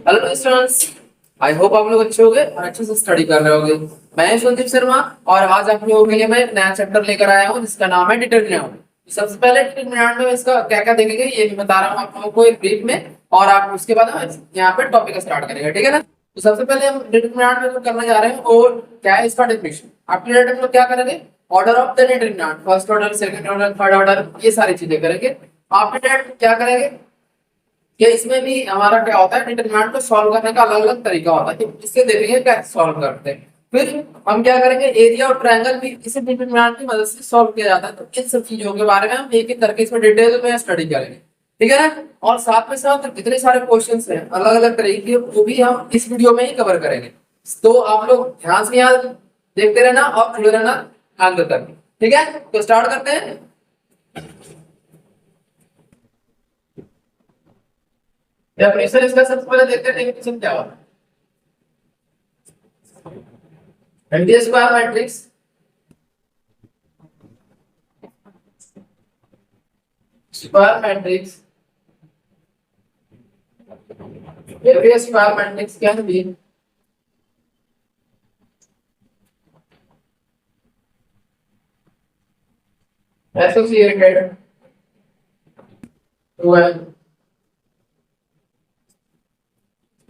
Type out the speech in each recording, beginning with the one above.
Hello students. I hope आप लोग अच्छे होंगे और अच्छे से स्टडी कर रहे होंगे। मैं संदीप शर्मा और आज आप लोगों के लिए मैं एक नया चैप्टर लेकर आया हूँ जिसका नाम है डिटरमिनेंट। सबसे पहले डिटरमिनेंट में इसका क्या क्या देखेंगे ये भी बता रहा हूँ आप लोगों को एक ब्रीफ में, और आप उसके बाद हम यहाँ पे टॉपिक स्टार्ट करेंगे, ठीक है ना। तो सबसे पहले हम डिटरमिनेंट में जो करने जा रहे हैं वो क्या है, इसका डेफिनेशन। आप डिटरमिनेंट में क्या करेंगे, order of the determinant, first order, second order, third order, ये सारी चीजें करेंगे। आप डिटरमिनेंट क्या करेंगे कि इसमें भी हमारा क्या होता है, डिटरमिनेंट को सॉल्व करने का अलग अलग तरीका होता है, तो इससे देखेंगे कैसे सॉल्व करते हैं। फिर हम क्या करेंगे, एरिया और ट्रायंगल भी इसी डिटरमिनेंट की मदद से सॉल्व किया जाता है। तो इन सब चीजों के बारे में हम एक एक करके इसमें डिटेल में स्टडी करेंगे, ठीक है ना। और साथ में साथ जितने सारे क्वेश्चंस हैं अलग अलग तरीके के, वो भी हम इस वीडियो में ही कवर करेंगे। तो आप लोग ध्यान से यहाँ देखते रहना और जुड़े रहना अंत तक, ठीक है। तो स्टार्ट करते हैं। डेफिनेशन इसका सबसे पहले देखते हैं डेफिनेशन क्या होता है। MD square matrix square matrix every square matrix can be associated to an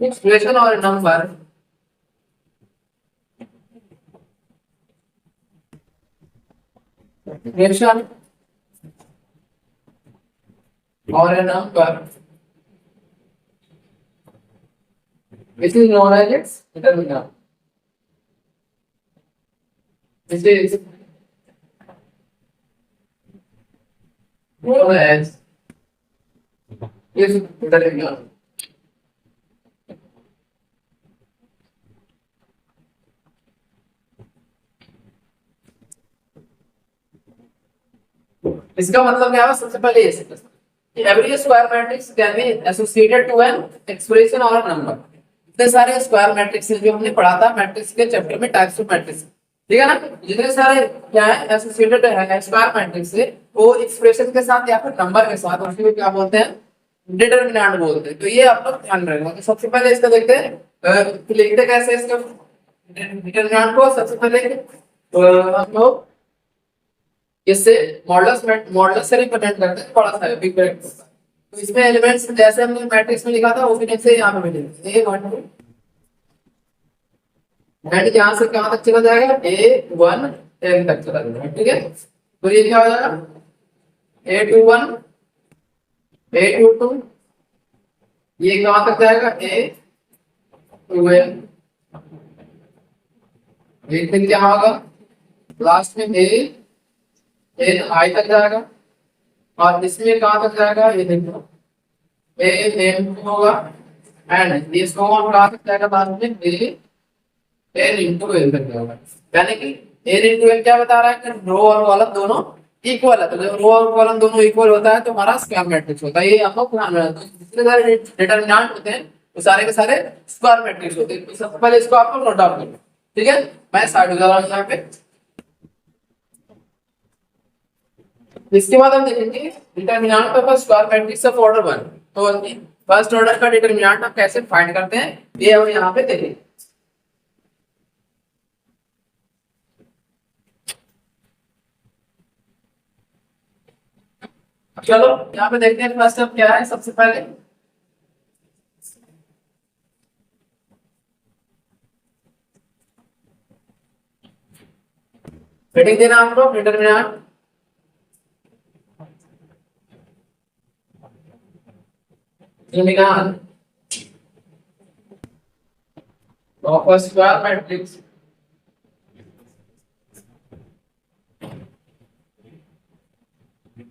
expression or a number expression or a number which is known as its determinant. This is known as its determinant. इसका मतलब क्या है, सबसे पहले ये समझते हैं कि every square matrix can be associated to an expression और अ नंबर। इतने सारे स्क्वायर मैट्रिक्स जो हमने पढ़ा था मैट्रिक्स के चैप्टर में, टाइप्स ऑफ मैट्रिक्स, ठीक है ना। जितने सारे क्या है एसोसिएटेड है स्क्वायर मैट्रिक्स से, वो एक्सप्रेशन के साथ या फिर नंबर के साथ, उसको क्या बोलते हैं, डिटरमिनेंट बोलते हैं। तो ये आप लोग ध्यान रखना। तो सबसे पहले इसका देखते हैं लिखते कैसे इसका डिटरमिनेंट को। सबसे पहले हम लोग इससे मॉडुलस से रिप्रेजेंट करते हैं, थोड़ा सा बिग ब्रैकेट होता है। तो इसमें एलिमेंट्स जैसे हमने मैट्रिक्स में लिखा था उसी टाइप से यहाँ पे मिलेंगे A1 2 एंड यहाँ से कहाँ तक चला जाएगा, A1 10 तक चला जाएगा, ठीक है। तो ये क्या हो जाएगा, A21 A22, ये कहाँ तक जाएगा, A2n, ये फिर क्या होगा लास्ट में I तक जाएगा, और इसमें कहाँ तक जाएगा, ये देखो n होगा, एंड इसको कहाँ तक जाएगा लास्ट में n into l तक जाएगा। यानी कि n into l क्या बता रहा है कि रो और कॉलम दोनों इक्वल है। तो जब रो और कॉलम दोनों इक्वल होता है तो हमारा स्क्वायर मैट्रिक्स होता है। ये हम लोग ध्यान रखना है। जितने सारे डिटरमिनेंट होते हैं वो सारे के सारे स्क्वायर मैट्रिक्स होते हैं। तो सबसे पहले इसको आप लोग नोट डाउन करो, ठीक है। मैं साइड हो जा रहा हूँ यहाँ पे। इसके बाद हम देखेंगे determinant of square matrix of order 1। तो फर्स्ट ऑर्डर का डिटरमिनेंट हम कैसे फाइंड करते हैं ये हम यहाँ पे देखेंगे। चलो यहाँ पे देखते हैं फर्स्ट अब क्या है। सबसे पहले हेडिंग देना हम लोग determinant of a square matrix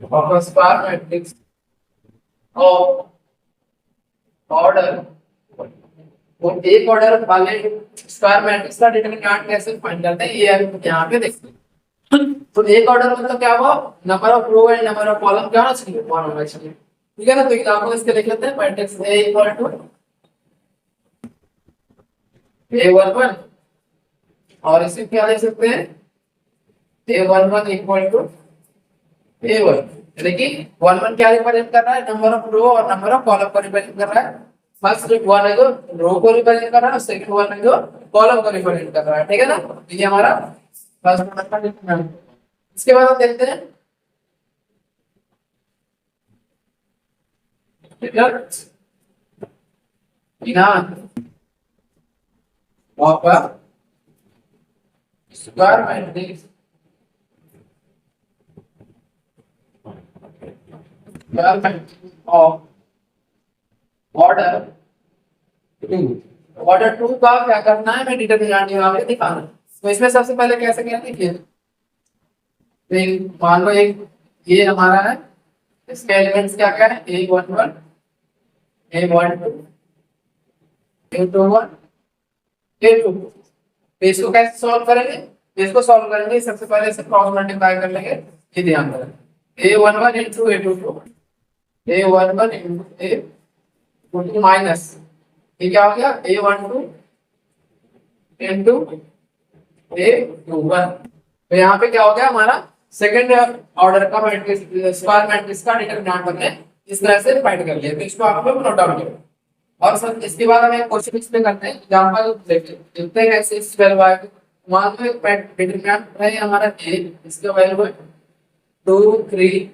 of a square matrix of order। वो एक ऑर्डर वाले स्क्वायर मैट्रिक्स का डिटरमिनेंट कैसे फाइंड करते हैं ये हम यहाँ पे देखते हैं। तो एक ऑर्डर मतलब क्या हुआ, number of row and number of column क्या होना चाहिए, वन होना चाहिए, ठीक है ना। तो एग्जांपल इसके लिख लेते हैं। Matrix A equal to A11 और इसे क्या लिख सकते हैं, A11 इक्वल टू A1। यानी कि 11 क्या रिप्रेजेंट कर रहा है, नंबर ऑफ रो और नंबर ऑफ कॉलम को रिप्रेजेंट कर रहा है। फर्स्ट वन है जो रो को रिप्रेजेंट कर रहा है, सेकंड वन है जो कॉलम को रिप्रेजेंट कर रहा है, ठीक है ना। तो ये हमारा फर्स्ट नंबर का डिटरमिनेंट। इसके बाद हम देखते हैं square matrix of order order 2 का क्या करना है, मैं डिटरमिनेंट यहाँ पे दिखाना है। तो इसमें सबसे पहले कैसे क्या देखिए, तो मान लो एक ये हमारा है, इसके एलिमेंट्स क्या क्या है, a11 a12 a21 a22। तो इसको कैसे सॉल्व करेंगे, इसको सॉल्व करेंगे सबसे पहले इसे क्रॉस मल्टीप्लाई कर लेंगे। ये ध्यान करें a11 into a22 a11 into a22 minus ये क्या हो गया a12 into a21। तो यहाँ पे क्या हो गया हमारा सेकंड ऑर्डर का मैट्रिक्स स्क्वायर मैट्रिक्स का डिटरमिनेंट हमने इस तरह से फाइंड कर लिया। तो इसको आप लोग नोट डाउन करो। और सर इसके बाद हम एक क्वेश्चन इसमें करते हैं, एग्जांपल देखते हैं कैसे इस 12y मान लो एक डिटरमिनेंट है हमारा a, इसका वैल्यू है 2 3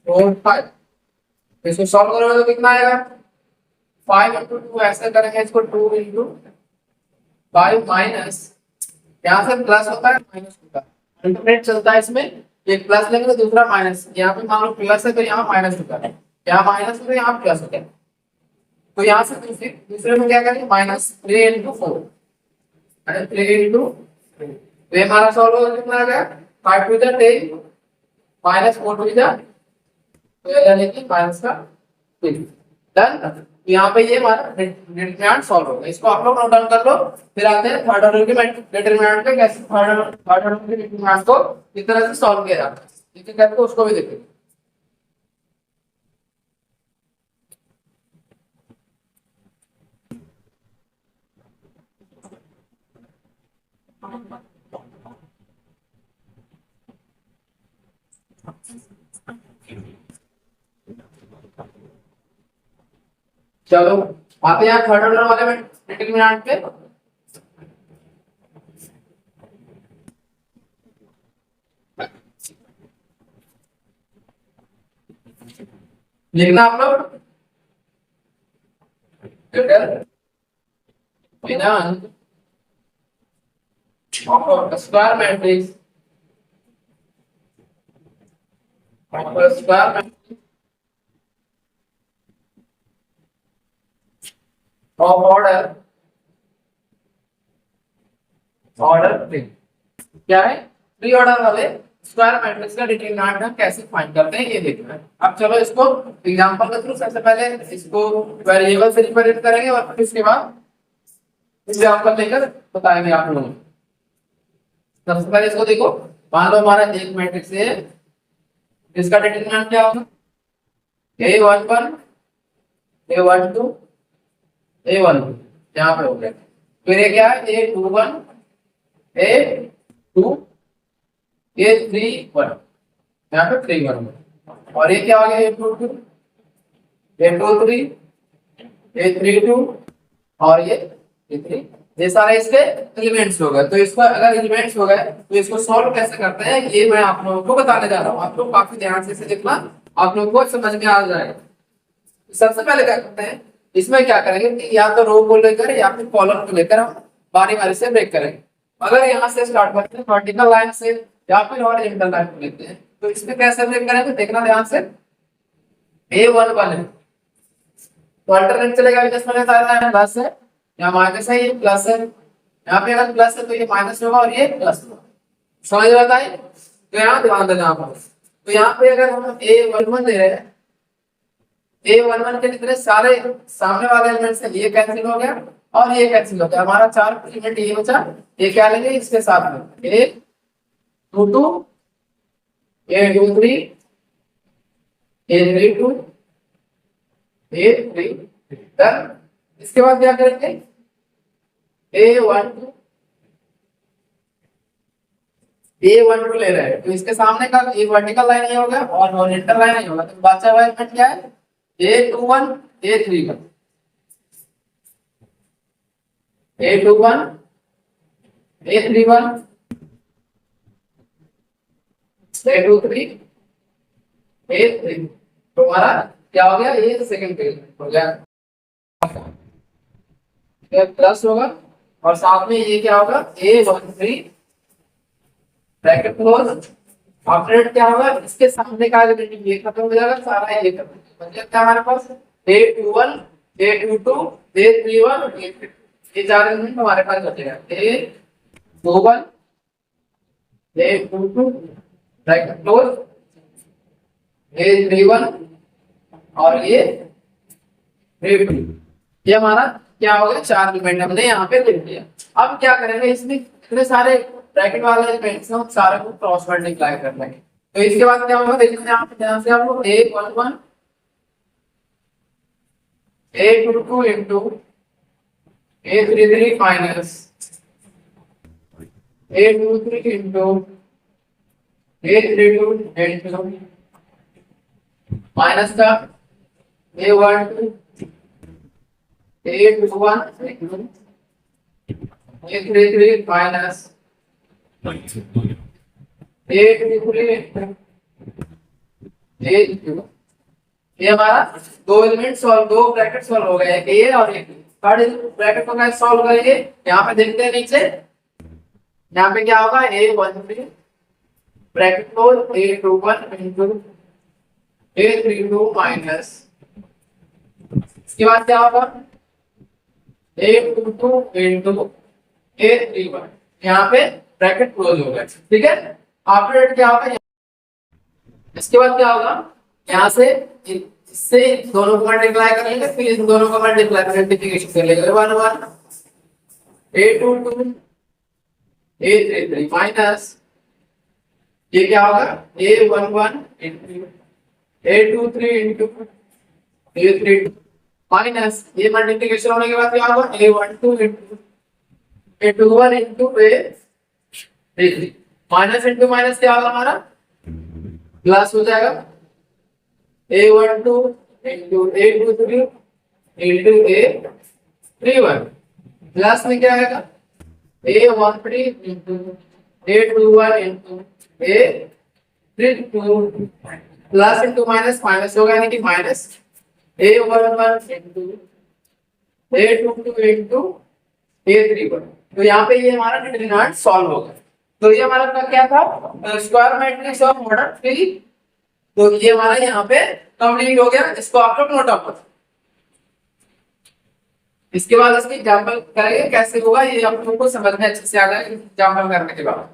4 5। इसको सॉल्व करोगे तो कितना आएगा 5 into 2, ऐसे करेंगे इसको 2 into 5 माइनस यहाँ से प्लस होता है माइनस होता है, अल्टरनेट चलता है इसमें, एक प्लस लेंगे तो दूसरा माइनस। यहाँ पे मान लो प्लस है तो यहाँ माइनस होता है, यहाँ माइनस है तो यहाँ प्लस होता है। तो यहाँ से दूसरे में क्या करेंगे माइनस 3 into 4 3 into 3। तो ये हमारा सॉल्व होगा कितना आ गया 5 to the 10 minus 4 to the 12 यानी कि माइनस का 3 डन। यहाँ पे ये हमारा डिटरमिनेंट सॉल्व होगा। इसको आप लोग नोट डाउन कर लो। फिर आते हैं थर्ड ऑर्डर के डिटरमिनेंट पे, कैसे थर्ड ऑर्डर के डिटरमिनेंट को किस तरह से सॉल्व किया जाता है, ठीक है कैसे, उसको भी देखेंगे। चलो आते हैं थर्ड ऑर्डर वाले में डिटरमिनेंट पे। लिखना आप लोग स्क्वायर मैट्रिक्स of order 3 क्या है, प्री ऑर्डर वाले स्क्वायर मैट्रिक्स का डिटरमिनेंट हम कैसे फाइंड करते हैं ये देखना है। अब चलो इसको एग्जांपल के थ्रू सबसे पहले इसको वेरिएबल से रिप्रेजेंट करेंगे और फिर इसके बाद एग्जांपल लेकर बताएंगे आप लोगों को। सबसे पहले इसको देखो, मान लो हमारा एक मैट्रिक्स है, इसका डिटरमिनेंट क्या होगा a11 a12 a1 यहाँ पे हो गया। फिर ये क्या है a21 a2 a31 यहाँ पे 31 और ये क्या आ गया a22 a23 a32 और ये a3। ये सारे इसके एलिमेंट्स हो गए। तो इसको अगर एलिमेंट्स हो गए तो इसको सॉल्व कैसे करते हैं ये मैं आप लोगों को बताने जा रहा हूँ। आप लोग काफी ध्यान से इसे देखना, आप लोगों को समझ में आ जाएगा। सबसे पहले क्या करते हैं, इसमें क्या करेंगे कि या तो रो को लेकर या फिर कॉलम को लेकर हम बारी बारी से ब्रेक करेंगे। अगर यहाँ से स्टार्ट करते हैं वर्टिकल लाइन से या फिर हॉरिजॉन्टल लाइन को लेते हैं तो इसमें कैसे ब्रेक करेंगे देखना ध्यान से। a11 है तो अल्टरनेट चलेगा, है प्लस है या माइनस है, ये प्लस है, यहाँ पे अगर प्लस है तो ये माइनस होगा और ये प्लस होगा। समझ में आता है? तो यहाँ ध्यान देना आप। तो यहाँ पे अगर हम a11 ले रहे हैं, a11 के जितने सारे सामने वाले एलिमेंट से ये कैंसिल हो गया और ये कैंसिल हो गया, हमारा 4 एलिमेंट ये बचा। ये क्या लेंगे इसके साथ में a22 a23 a32 a33। इसके बाद क्या करेंगे a12 ले रहे हैं तो इसके सामने का ये वर्टिकल लाइन ये होगा और हॉरिजॉन्टल लाइन ये होगा। तो बचा हुआ एलिमेंट क्या है a21 a31। A21 A31 A23 A3, तो हमारा क्या हो गया, ये सेकंड पेज हो गया, प्लस होगा और साथ में ये क्या होगा A13 ब्रैकेट क्लोज, ऑपरेट क्या होगा, इसके सामने का एलिमेंट ये खत्म हो जाएगा सारा, ये खत्म बच जाता है हमारे पास A21 A22 A31 A32, ये चार एलिमेंट हमारे पास बचेगा A21 A22 bracket close A31 और ये A2, ये हमारा क्या हो गया, चार एलिमेंट हमने यहाँ पे लिख दिया। अब क्या करेंगे, इसमें इतने सारे ब्रैकेट वाले एलिमेंट्स हम सारे को क्रॉस मल्टीप्लाई कर लेंगे। तो इसके बाद क्या होगा, देखिए यहाँ पे ध्यान से आप लोग A11 A22 into A33 minus A23 into A32 into minus का A12 A21 A33 minus A23 A2, ये हमारा दो एलिमेंट सॉल्व, दो ब्रैकेट सॉल्व हो गए, ए और एक थर्ड ब्रैकेट को कैसे सॉल्व करेंगे, यहाँ पे देखते हैं नीचे, यहाँ पे क्या होगा A13 bracket close A21 into A32 minus, इसके बाद क्या होगा A22 इनटू A31, यहाँ पे ब्रैकेट क्लोज हो गया, ठीक है। आफ्टर क्या होगा, इसके बाद क्या होगा, यहाँ से इससे दोनों को मल्टीप्लाई करेंगे, फिर इन दोनों को मल्टीप्लाई मल्टीप्लिकेशन कर लेंगे 1 1 A22 A33 माइनस ये क्या होगा A11 into A23 into A32 minus ये मल्टीप्लिकेशन होने के बाद क्या होगा A12 into A21 into A33 minus into minus क्या होगा हमारा प्लस हो जाएगा A12 into A23 into A31 plus में क्या आएगा A13 into A21 into A32 plus into minus minus होगा, यानी कि minus A11 into A22 into A31, तो यहाँ पे ये हमारा डिटरमिनेंट सॉल्व होगा। तो ये हमारा क्या था, स्क्वायर मैट्रिक्स ऑफ ऑर्डर 3, तो ये हमारा यहाँ पे कंप्लीट हो गया, इसको आप लोग नोट आउट। इसके बाद इसकी एग्जांपल करेंगे कैसे होगा, ये आप लोगों को समझ में अच्छे से आ जाएगा एग्जांपल करने के बाद।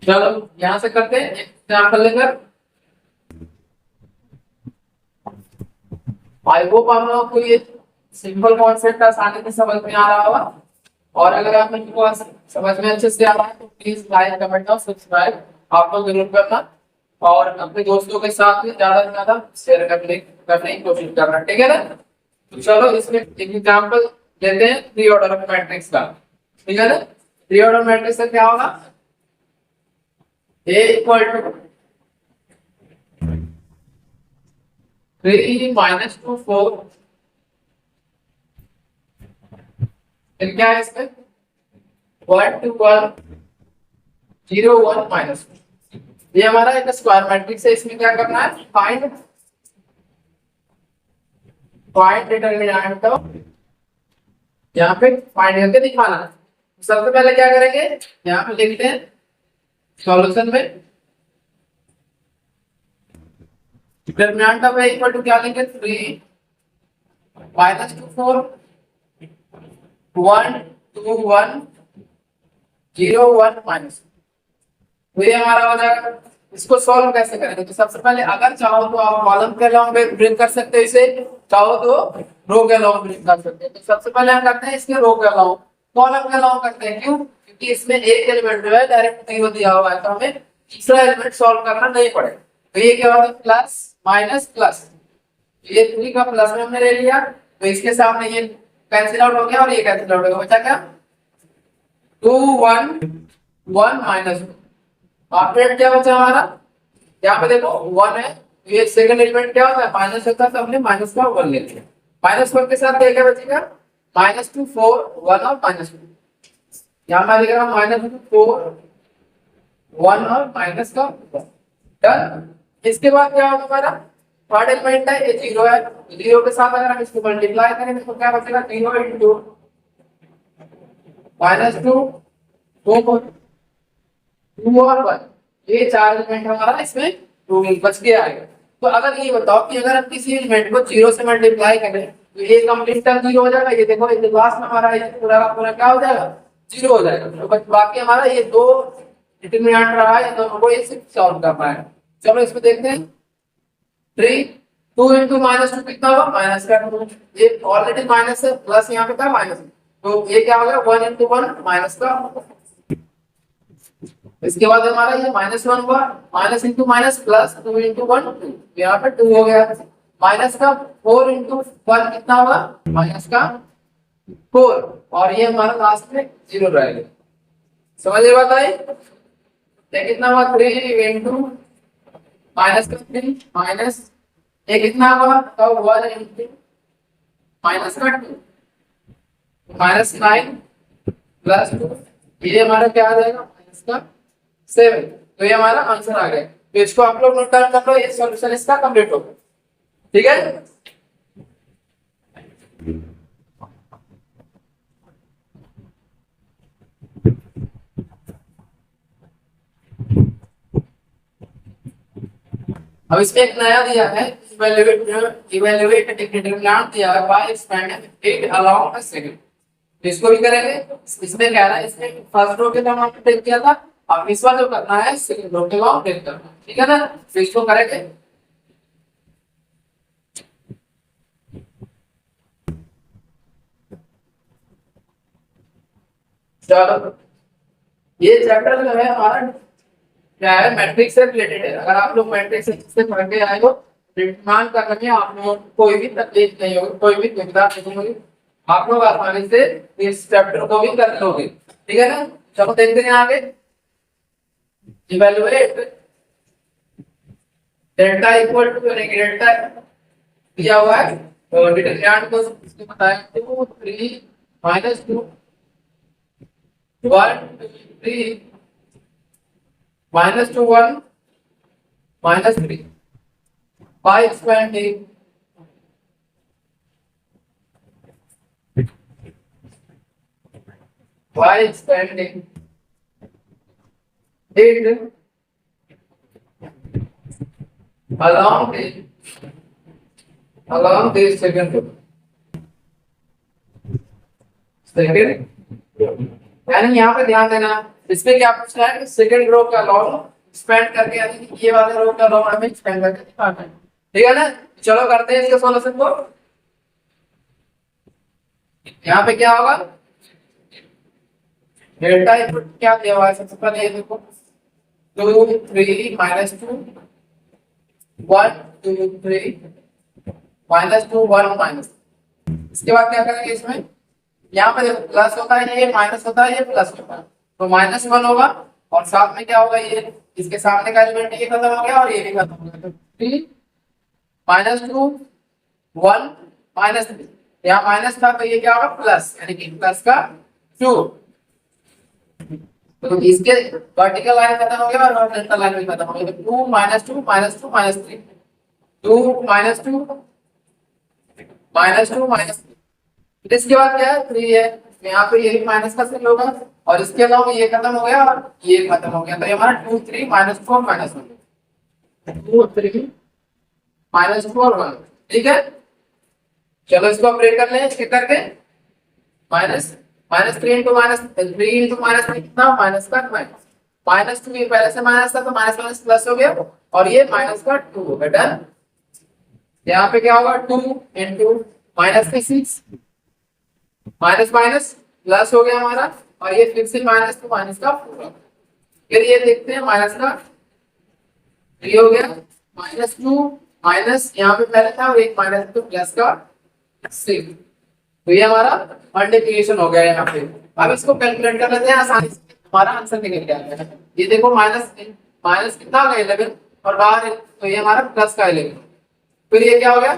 चलो यहां से करते हैं एग्जांपल लेकर। आई होप आप लोगों को ये सिंपल कॉन्सेप्ट आसानी से समझ में आ रहा होगा, और अगर आप लोगों को समझ में अच्छे से आ रहा है तो प्लीज लाइक कमेंट और सब्सक्राइब आप लोग जरूर करना, और अपने दोस्तों के साथ ज्यादा से ज्यादा शेयर करने की कोशिश करना, ठीक है ना। तो चलो इसमें एक एग्जांपल लेते हैं थ्री ऑर्डर ऑफ मैट्रिक्स का, ठीक है ना। थ्री ऑर्डर मैट्रिक्स का क्या होगा, A इक्वल टू 3 माइनस 2 4, फिर क्या है इसमें 1 2 1 0 1 माइनस, ये हमारा एक स्क्वायर मैट्रिक्स है। इसमें क्या करना है, फाइंड डिटरमिनेंट ऑफ, यहाँ पे फाइंड करके दिखाना है। सबसे पहले क्या करेंगे, यहाँ पे लिखते हैं सॉल्यूशन में determinant of A equal to क्या लेंगे 3 माइनस 2 4 1 2 1 0 1 माइनस, तो ये हमारा हो जाएगा। इसको सॉल्व कैसे करेंगे, तो सबसे पहले अगर चाहो तो आप कॉलम के अलाउंग ब्रेक कर सकते हैं, इसे चाहो तो रो के अलाउंग ब्रेक कर सकते हैं। तो सबसे पहले हम करते हैं इसके रो के अलाउंग, कॉलम के अलाउंग करते हैं, क्यों, क्योंकि इसमें एक एलिमेंट जो है डायरेक्ट नहीं दिया हुआ है, तो हमें तीसरा एलिमेंट सॉल्व करना नहीं पड़ेगा। तो ये क्या होगा प्लस माइनस प्लस, ये 3 का प्लस में हमने ले लिया, तो इसके सामने ये कैंसिल आउट हो गया और ये कैंसिल आउट हो गया, बचा क्या 2 1 1 माइनस 2। ऑपरेट क्या बचा हमारा, यहाँ पे देखो 1 है, ये सेकंड एलिमेंट क्या होता है माइनस होता है, तो हमने माइनस का 1 ले लिया। माइनस 1 के साथ क्या बचेगा, -2 4 1 और -2। यहाँ मैं लिख रहा हूँ -4 1 और माइनस का 1। डन। इसके बाद क्या होगा हमारा, थर्ड एलिमेंट है, ये 0 है, 0 के साथ अगर हम इसको मल्टीप्लाई करेंगे तो क्या बचेगा, 0 इंटू -2 2 2 और 1, ये चार एलिमेंट हमारा इसमें रूल बच के आएगा। तो अगर ये बताओ कि अगर हम किसी एलिमेंट को 0 से मल्टीप्लाई करें तो ये कंप्लीट टर्म 0 हो जाएगा, ये देखो ये लास्ट में हमारा ये पूरा का पूरा क्या हो जाएगा, 0 हो जाएगा। तो बाकी हमारा ये दो डिटरमिनेंट रहा है, दोनों को ये सिर्फ सॉल्व करना है। चलो इसको देखते हैं। 3 2 इंटू -2 कितना होगा, माइनस का 2, ये ऑलरेडी माइनस है, प्लस यहाँ पे था माइनस, तो ये क्या हो गया 1 इंटू 1 माइनस का। इसके बाद हमारा ये -1 हुआ, minus into minus plus 2 into 1 2, यहाँ पे 2 हो गया। माइनस का 4 इंटू 1 कितना होगा, माइनस का 4, और ये हमारा लास्ट में 0 रहेगा। समझ में बात आई, ये कितना हुआ 3 इंटू माइनस का 3 माइनस ये कितना हुआ, तो 1 इंटू माइनस का 2 -9 प्लस 2, ये हमारा क्या आ जाएगा माइनस का 7। तो ये हमारा आंसर आ गया। तो इसको आप लोग नोट डाउन कर लो, ये सॉल्यूशन इसका कंप्लीट हो गया। ठीक है, अब इसमें एक नया दिया है, इवैल्यूएट डिटरमिनेंट दिया है by expanding it along a second. तो इसको भी करेंगे। इसमें क्या है, इसमें फर्स्ट रो के तो हमने टेक किया था, अब इस बार जो करना है सेकंड रो के को टेक करना है। ठीक है ना, तो इसको करेंगे। चलो ये चैप्टर जो है हमारा क्या है, मैट्रिक्स से रिलेटेड है। अगर आप लोग मैट्रिक्स से पढ़ के आए हो, निर्माण करने में आप लोगों को कोई भी तकलीफ नहीं होगी, कोई भी दुविधा नहीं होगी, आप लोग आसानी से इस चैप्टर को भी कर लोगे। ठीक है ना, चलो देखते हैं आगे। Evaluate delta equal to delta दिया हुआ है, तो डिटरमिनेंट को इसको बताया 2 3 -2 1 3 -2 1 -3 by expanding it along the second row. Second, यानी यहाँ पे ध्यान देना, इसमें क्या पूछ रहा है कि सेकंड रो का लॉग एक्सपेंड करके, यानी कि ये वाले रो का लॉग हमें एक्सपेंड करके दिखाना है। ठीक है ना, चलो करते हैं इसके सॉल्यूशन को। यहाँ पे क्या होगा, डेल्टा इनपुट क्या दिया हुआ है, सबसे पहले ये देखो 2 3 -2 1 2 3 -2 1 माइनस। इसके बाद क्या करेंगे, इसमें यहाँ पे देखो प्लस होता है, ये माइनस होता है, ये प्लस होता है, तो -1 होगा, और साथ में क्या होगा, ये इसके सामने का एलिमेंट ये खत्म हो गया और ये भी खत्म हो गया, तो 3 -2 1 -3, यहाँ माइनस था तो ये क्या होगा प्लस, यानी कि प्लस का 2। तो इसके वर्टिकल लाइन खत्म हो गया और हॉरिजॉन्टल लाइन भी खत्म हो गया, तो 2 -2 -2 -3 2 -2 -2 -3। इसके बाद क्या है 3 है, यहाँ पे ये माइनस का साइन होगा, और इसके अलावा ये खत्म हो गया और ये खत्म हो गया, तो ये हमारा 2 3 -4 -1 2 3 -4 1। ठीक है, चलो इसको ऑपरेट कर लें, इसके करके -3 इंटू -3 कितना, माइनस का -2, ये पहले से माइनस था तो माइनस प्लस हो गया, और ये माइनस का 2 हो गया। डन। यहाँ पे क्या होगा 2 इंटू -6 माइनस प्लस हो गया हमारा, और ये फिर से माइनस तो माइनस का 4। फिर ये देखते हैं माइनस का 3 हो गया, -2 माइनस यहाँ पे पहले था और एक माइनस तो प्लस का 6, तो ये हमारा मल्टीप्लिकेशन हो गया यहाँ पे। अब इसको कैलकुलेट कर लेते हैं आसानी से, हमारा आंसर निकल के आ गया। ये देखो माइनस माइनस कितना हो गया 11 और बाहर है, तो ये हमारा प्लस का 11। फिर ये क्या हो गया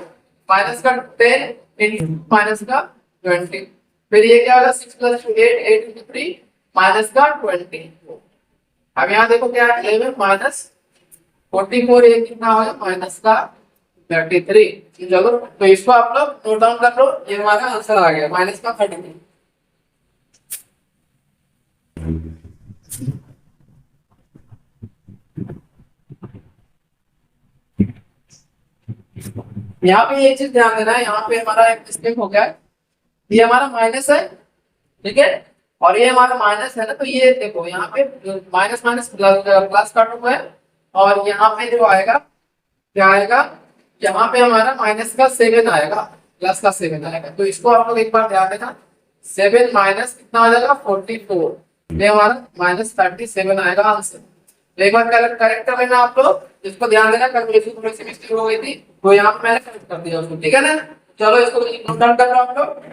माइनस का 10 इंटू माइनस का 20। फिर ये क्या होगा 6 प्लस 8 8 इंटू 3 माइनस का 20। अब यहाँ देखो क्या है 11 माइनस 44, ये कितना होगा माइनस का 33। चलो तो इसको आप लोग नोट डाउन कर लो, ये हमारा आंसर आ गया माइनस का 33। यहाँ पे ये चीज ध्यान देना है, यहाँ पे हमारा एक मिस्टेक हो गया है, ये हमारा माइनस है ठीक है, और ये हमारा माइनस है ना, तो ये देखो यहाँ पे माइनस माइनस प्लस का 2 है, और यहाँ पे जो आएगा क्या आएगा, यहाँ पे हमारा माइनस का 7 आएगा, प्लस का 7 आएगा। तो इसको आप लोग एक बार ध्यान देना, 7 माइनस कितना आ जाएगा 44, ये हमारा माइनस 37 आएगा आंसर। तो एक बार करेक्ट कर लेना आप लोग, इसको ध्यान देना, कैलकुलेशन थोड़ी सी मिस्टेक हो गई थी, तो यहाँ पे मैंने करेक्ट कर दिया उसको, ठीक है ना। चलो इसको नोट डाउन कर लो आप लोग।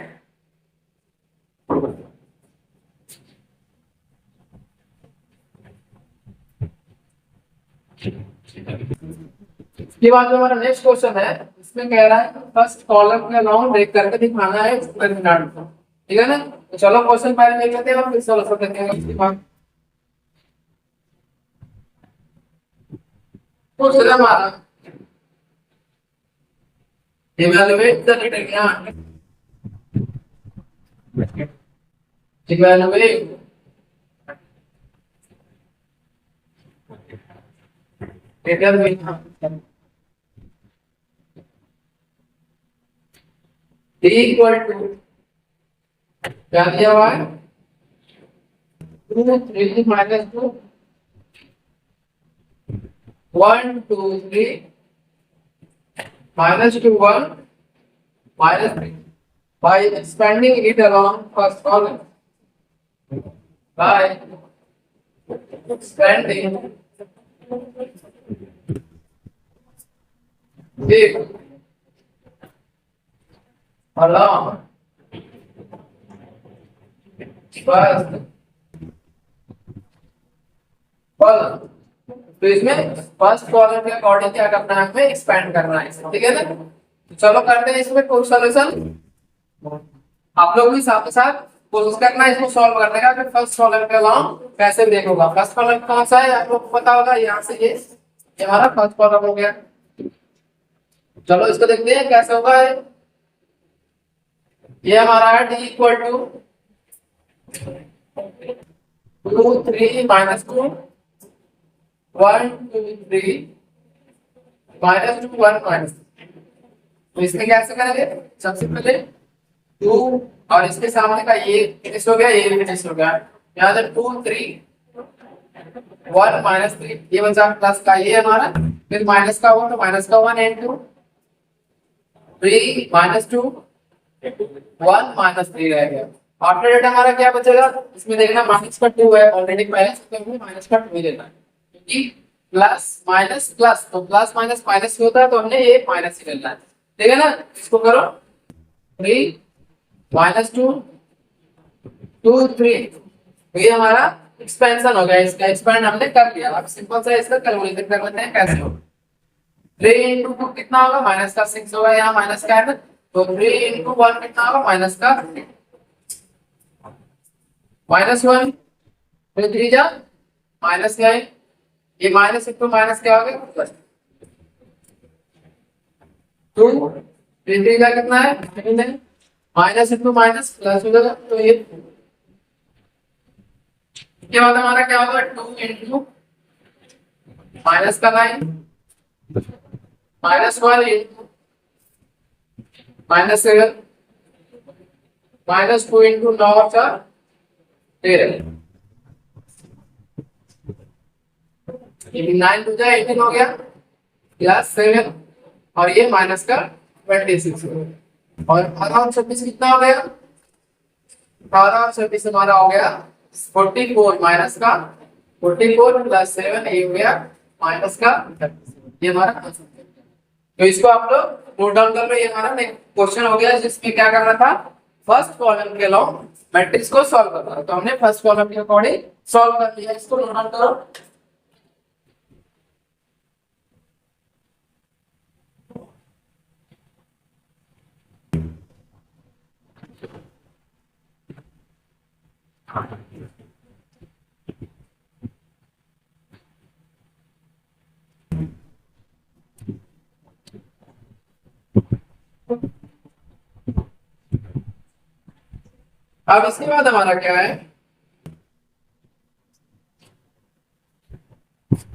इसके बाद जो हमारा नेक्स्ट क्वेश्चन है, इसमें कह रहा है फर्स्ट कॉलम में अमाउंट देख करके दिखाना है डिटरमिनेंट को, ठीक है ना। तो चलो क्वेश्चन पहले देख लेते हैं और फिर सॉल्व करते हैं इसके बाद। क्वेश्चन हमारा evaluate the determinant, evaluate determinant equal to क्या दिया हुआ है 2 3 minus 2 1 2 3 minus 2 1 minus 3 by expanding it along first column, by expanding it along first column। तो इसमें फर्स्ट कॉलम के अकॉर्डिंग क्या करना है, हमें एक्सपेंड करना है, ठीक है ना। तो चलो करते हैं इसमें कोई सॉल्यूशन, आप लोग भी साथ साथ कोशिश करना है इसको सॉल्व करने का कि फर्स्ट कॉलम के अलावा कैसे ब्रेक होगा। फर्स्ट कॉलम कौन सा है आप लोग को पता होगा, यहाँ से ये हमारा फर्स्ट कॉलम हो गया। चलो इसको देखते हैं कैसे होगा। ये हमारा है D equal to 2 3 minus 2 1 2 3 minus 2 1 minus. तो इसमें कैसे करेंगे, सबसे पहले 2 और इसके सामने का ये फिनिश हो गया, ये फिनिश हो गया, यहाँ से 2 3 1 माइनस 3 ये बचा प्लस का, ये हमारा फिर माइनस का हुआ तो माइनस का 1 इनटू 3 माइनस 2 1 माइनस 3 रह गया। आफ्टर डेट हमारा क्या बचेगा, इसमें देखना माइनस का 2 है ऑलरेडी पहले से, तो माइनस का 2 लेना है क्योंकि प्लस माइनस प्लस, तो प्लस माइनस माइनस होता है, तो हमने ये माइनस ही लेना है, ठीक है ना। इसको करो 3 माइनस 2 2 3, तो ये हमारा एक्सपेंशन हो गया, इसका एक्सपेंड हमने कर दिया। अब सिंपल सा इसका कैलकुलेशन कर लेते हैं कैसे होगा। 3 इंटू 2 कितना होगा, माइनस का 6 होगा, यहाँ माइनस का है ना, तो 3 इंटू 1 कितना होगा, माइनस का माइनस 1, फिर 3 जा माइनस 9, ये माइनस इंटू माइनस क्या हो गया प्लस 2, 3 का कितना है माइनस इंटू माइनस प्लस हो जाएगा, तो ये क्या होगा हमारा, क्या होगा 2 इंटू माइनस का 9 minus 1 into minus 7 minus 2 into 9 का 13, ये 9 टू जाए 18 हो गया प्लस 7 और ये माइनस का 26 हो गया, और 18 और 26 कितना हो गया, 18 और 26 हमारा हो गया 44 माइनस का 44 प्लस 7 ये हो गया माइनस का 36, ये हमारा आंसर है। तो इसको आप लोग नोट डाउन कर लो, ये हमारा क्वेश्चन हो गया जिसमें क्या करना था, फर्स्ट कॉलम के अलोंग मैट्रिक्स को सॉल्व करना है। तो हमने फर्स्ट कॉलम के अकॉर्डिंग सॉल्व कर लिया, इसको नोट करो। अब इसके बाद हमारा क्या है,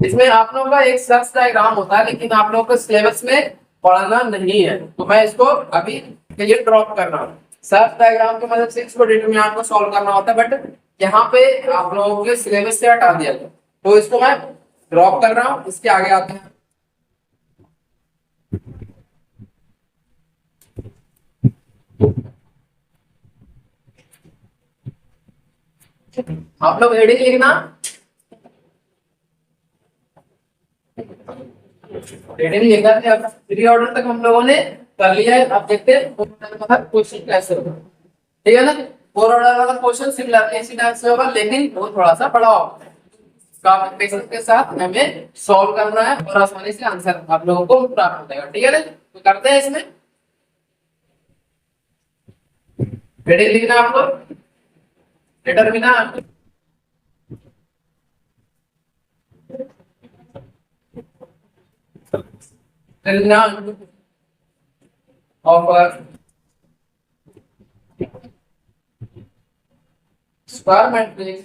इसमें आप लोगों का एक सर्च डायग्राम होता है, लेकिन आप लोगों को सिलेबस में पढ़ना नहीं है, तो मैं इसको अभी ये ड्रॉप कर रहा हूँ। सर्च डायग्राम की मदद से इसको डिटरमिनेंट को सॉल्व करना होता है, बट यहाँ पे आप लोगों के सिलेबस से हटा दिया गया, तो इसको मैं ड्रॉप कर रहा हूँ। इसके आगे आते हैं। आप लोग हेडिंग लिखना, हेडिंग लिखा है। अब 3 ऑर्डर तक हम लोगों ने कर लिया है। अब देखते हैं क्वेश्चन कैसे होगा, ठीक है ना। 4 ऑर्डर वाला क्वेश्चन सिमिलर इसी टाइप से होगा, लेकिन वो थोड़ा सा बड़ा होगा। काफी पेशेंस के साथ हमें सॉल्व करना है और आसानी से आंसर आप लोगों को प्राप्त हो जाएगा, ठीक है ना। तो करते हैं इसमें। हेडिंग लिखना आपको, determinant of square matrix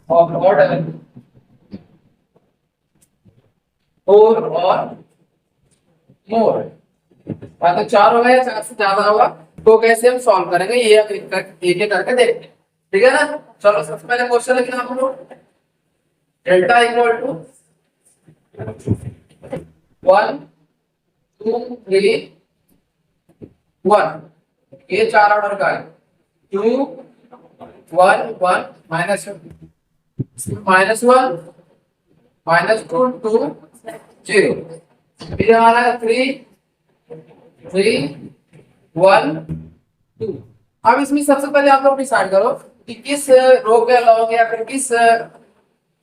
of order 4 और more, मतलब 4 होगा या 4 से ज्यादा होगा, तो कैसे हम सॉल्व करेंगे ये एक एक करके देखते हैं, ठीक है ना। चलो सबसे पहले क्वेश्चन लिखना हम लोग। डेल्टा इक्वल टू 1 2 3 1, ये 4 ऑर्डर का है। 2 1 1 -1 -1 -2 2 0, फिर हमारा 3 3 1 2। अब इसमें सबसे पहले आप लोग डिसाइड करो कि किस रो के अलावा या फिर किस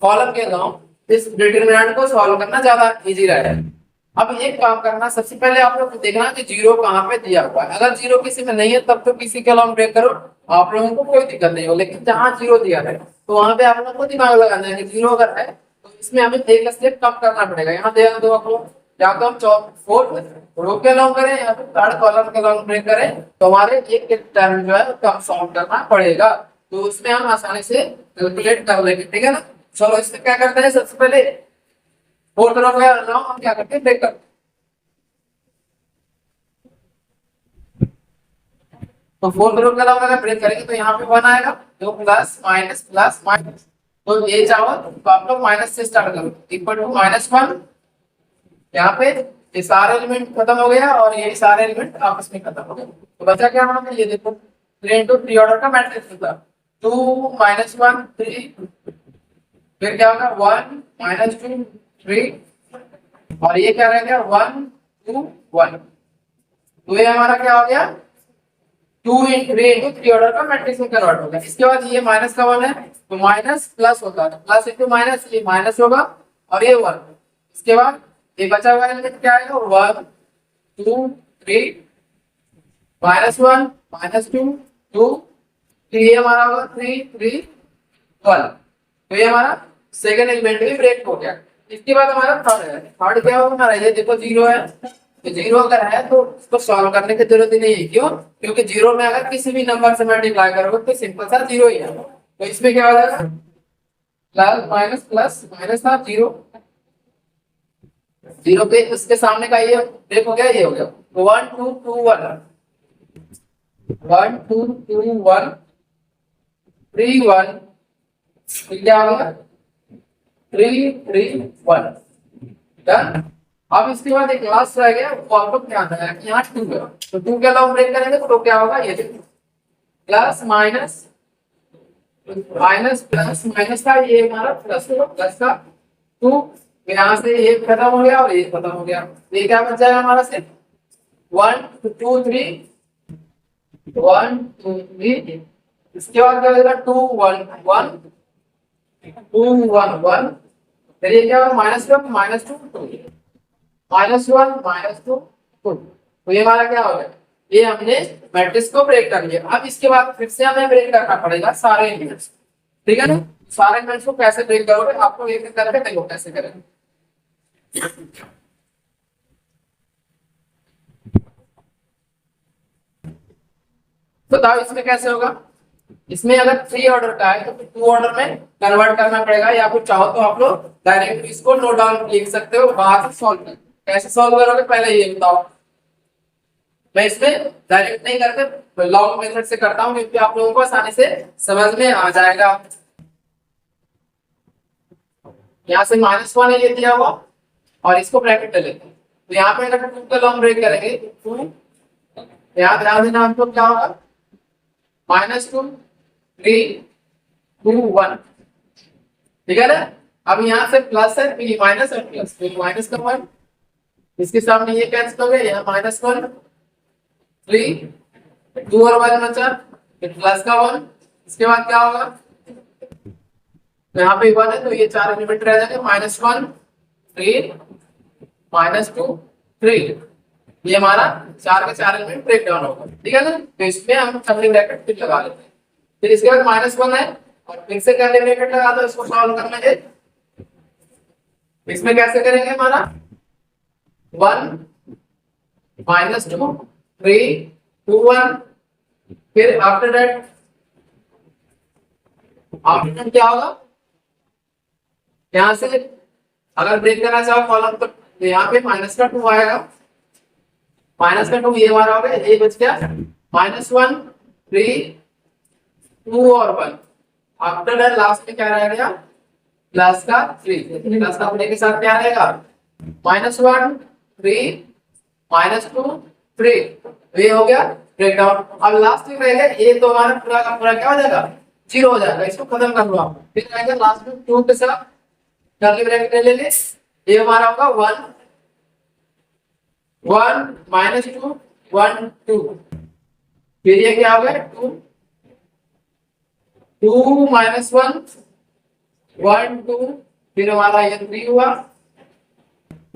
कॉलम के अलावा इस डिटरमिनेंट को सॉल्व करना ज्यादा इजी रहेगा। अब एक काम करना, सबसे पहले आप लोग देखना कि जीरो कहाँ पे दिया हुआ है। अगर जीरो किसी में नहीं है तब तो किसी के अलावा ब्रेक करो, आप लोगों को कोई दिक्कत नहीं हो। लेकिन जहाँ जीरो दिया है तो वहां पे आप लोगों को दिमाग लगाना है कि जीरो अगर है तो इसमें हमें एक स्टेप कम करना पड़ेगा। यहाँ ध्यान दो आप लोग, या तो हम फोर्थ रो के अलाउ करें या फिर थर्ड कॉलम के अलाउ ब्रेक करें, तो हमारे एक टर्म जो है उसको सॉल्व करना पड़ेगा। तो उसमें हम आसानी से कैलकुलेट कर लेंगे, ठीक है ना। चलो इसमें क्या करते हैं, सबसे पहले फोर्थ रो के अलाउ हम क्या करते हैं, ब्रेक करते हैं। तो फोर्थ रो के अलावा अगर ब्रेक करेंगे तो यहाँ पे 1 आएगा, तो प्लस माइनस प्लस माइनस, तो ये चाहो तो आप लोग माइनस से स्टार्ट करो, इक्वल टू -1। यहाँ पे ये सारे एलिमेंट खत्म हो गया और ये सारे एलिमेंट आपस में खत्म हो गए, तो बचा क्या हमारा, ये देखो 3 into 3 ऑर्डर का मैट्रिक्स होता है। 2 -1 3, फिर क्या होगा 1 -2 3, और ये क्या रह गया 1 2 1, तो ये हमारा क्या हो गया 2 into 3 into 3 ऑर्डर का मैट्रिक्स में कन्वर्ट हो गया। इसके बाद ये माइनस का 1 है तो माइनस प्लस होगा, प्लस इंटू माइनस, ये माइनस होगा और ये 1। इसके बाद ये बचा हुआ एलिमेंट क्या आएगा 1 2 3 -1 -2 2, तो ये हमारा होगा 3 3 1, तो ये हमारा सेकंड एलिमेंट भी ब्रेक हो गया। इसके बाद हमारा थर्ड है। थर्ड क्या होगा हमारा, ये देखो 0 है, तो 0 अगर है तो उसको सॉल्व करने की जरूरत ही नहीं है। क्यों, क्योंकि 0 में अगर किसी भी नंबर से मल्टीप्लाई करोगे तो सिंपल सा 0 ही है। तो इसमें क्या हो जाएगा प्लस माइनस प्लस माइनस था 0, 0 पे इसके सामने का ये ब्रेक हो गया, ये हो गया 1 2 2 1 1 2 2 1 3 1, क्या होगा 3 3 1 डन। अब इसके बाद एक लास्ट रह गया, वो आपको ध्यान रखना है, यहाँ 2 है तो 2 के अलावा ब्रेक करेंगे तो क्या होगा, ये देखो plus minus minus plus minus का, ये हमारा प्लस होगा, प्लस का 2 तो यहाँ से ये खत्म हो गया और ये खत्म हो गया, ये क्या बच जाएगा हमारा सिर्फ 1 2 3 1 2 3। इसके बाद क्या होगा 2 1 1 2 1 1। फिर ये क्या होगा -1 -2 2 -1 -2 2। तो ये हमारा क्या हो गया, ये हमने मैट्रिक्स को ब्रेक कर लिया। अब इसके बाद फिर से हमें ब्रेक करना पड़ेगा सारे एलिमेंट्स, ठीक है ना। सारे एलिमेंट्स को कैसे ब्रेक करोगे, आपको एक एक करके देखो कैसे करेंगे। तो बताओ इसमें कैसे होगा। इसमें अगर 3 ऑर्डर का है तो 2 ऑर्डर में कन्वर्ट करना पड़ेगा, या फिर चाहो तो आप लोग डायरेक्ट इसको नोट डाउन लिख सकते हो, बाहर से सॉल्व कर। कैसे सॉल्व करोगे पहले ये बताओ। मैं इसमें डायरेक्ट नहीं करके लॉन्ग मेथड से करता हूँ, क्योंकि आप लोगों को आसानी से समझ में आ जाएगा। यहाँ से -1 है ये दिया हुआ और इसको ब्रैकेट ले लेते हैं। तो यहाँ पे अगर 2 का लॉन्ग ब्रेक करेंगे 2, यहाँ ध्यान देना आपको क्या होगा -2 3 2 1, ठीक है ना। अब यहाँ से प्लस है, फिर माइनस है, प्लस फिर माइनस का 1, इसके सामने ये कैंसिल हो गया, यहाँ -1 3 2 और 1 बचा, फिर प्लस का 1। इसके बाद क्या होगा, यहाँ पे 1 है तो ये 4 एलिमेंट रह जाएंगे, -1 3 -2 3। ये हमारा 4 के 4 एलिमेंट ब्रेक डाउन होगा, ठीक है ना। तो इसमें हम कर्ली ब्रैकेट फिर लगा लेते हैं। फिर इसके बाद -1 है और फिर से कर्ली ब्रैकेट लगा दो, इसको सॉल्व करना है। इसमें कैसे करेंगे, हमारा 1 -2 3 2 1। फिर आफ्टर दैट क्या होगा, यहाँ से अगर ब्रेक करना चाहो कॉलम तो यहाँ पे -2 आएगा, -2 ये हमारा हो गया, ये बच गया -1 3 2 और 1। आफ्टर दैट लास्ट में क्या रह गया, प्लस का 3। प्लस का अपने के साथ क्या रहेगा, -1 3 -2 3। तो ये हो गया ब्रेक डाउन। अब लास्ट में रहेगा ये तो हमारा पूरा का पूरा क्या हो जाएगा 0 हो जाएगा, इसको खत्म कर लो आप। फिर रहेगा लास्ट में 2 के साथ कर्ली ब्रैकेट ले लेंगे, ये हमारा होगा 1 1 -2 1 2। फिर ये क्या होगा 2 2 -1 1 2। फिर हमारा ये 3 हुआ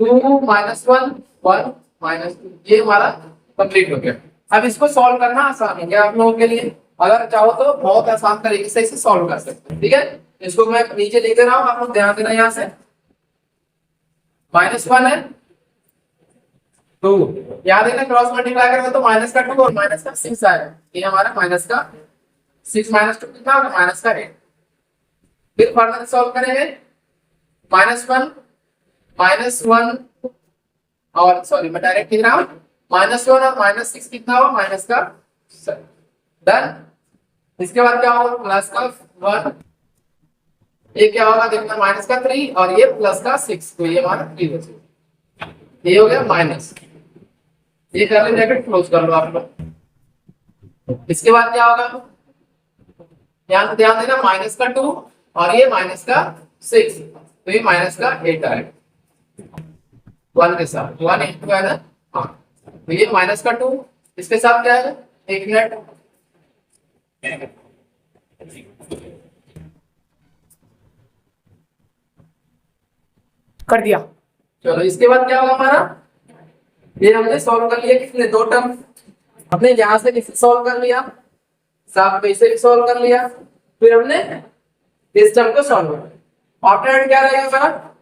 2 -1 1 -2। ये हमारा कंप्लीट हो गया। अब इसको सॉल्व करना आसान हो गया आप लोगों के लिए, अगर चाहो तो बहुत आसान तरीके से इसे सॉल्व कर सकते हैं, ठीक है। इसको मैं नीचे लिख रहा हूँ, आप लोग ध्यान देना। यहाँ से -1 है 2, याद है ना, क्रॉस मल्टीप्लाई करेंगे तो माइनस का 2 और माइनस का 6 आएगा। ये हमारा माइनस का 6 -2 कितना होगा, -8। फिर फर्दर सॉल्व करेंगे -1 -1 और सॉरी मैं डायरेक्ट लिख रहा हूँ, -1 और -6 कितना होगा, -7। डन। इसके बाद क्या होगा, प्लस का 1, ये क्या होगा देखना, -3 और ये प्लस का 6। तो ये हमारा 3 बचेगा, ये हो गया माइनस। ये कर्ली ब्रैकेट क्लोज कर लो आप लोग। इसके बाद क्या होगा, ध्यान देना, -2 और ये -6। तो ये -8 आएगा 1 के साथ, 1 × है ना। हाँ, तो ये -2 इसके साथ क्या है, 1 मिनट कर दिया। चलो इसके बाद क्या होगा हमारा, ये हमने सॉल्व कर लिया किसने, 2 टर्म अपने यहां से किससे सॉल्व कर लिया, साथ में इसे भी सॉल्व कर लिया। फिर हमने इस टर्म को सॉल्व कर, आफ्टर क्या रहेगा हमारा,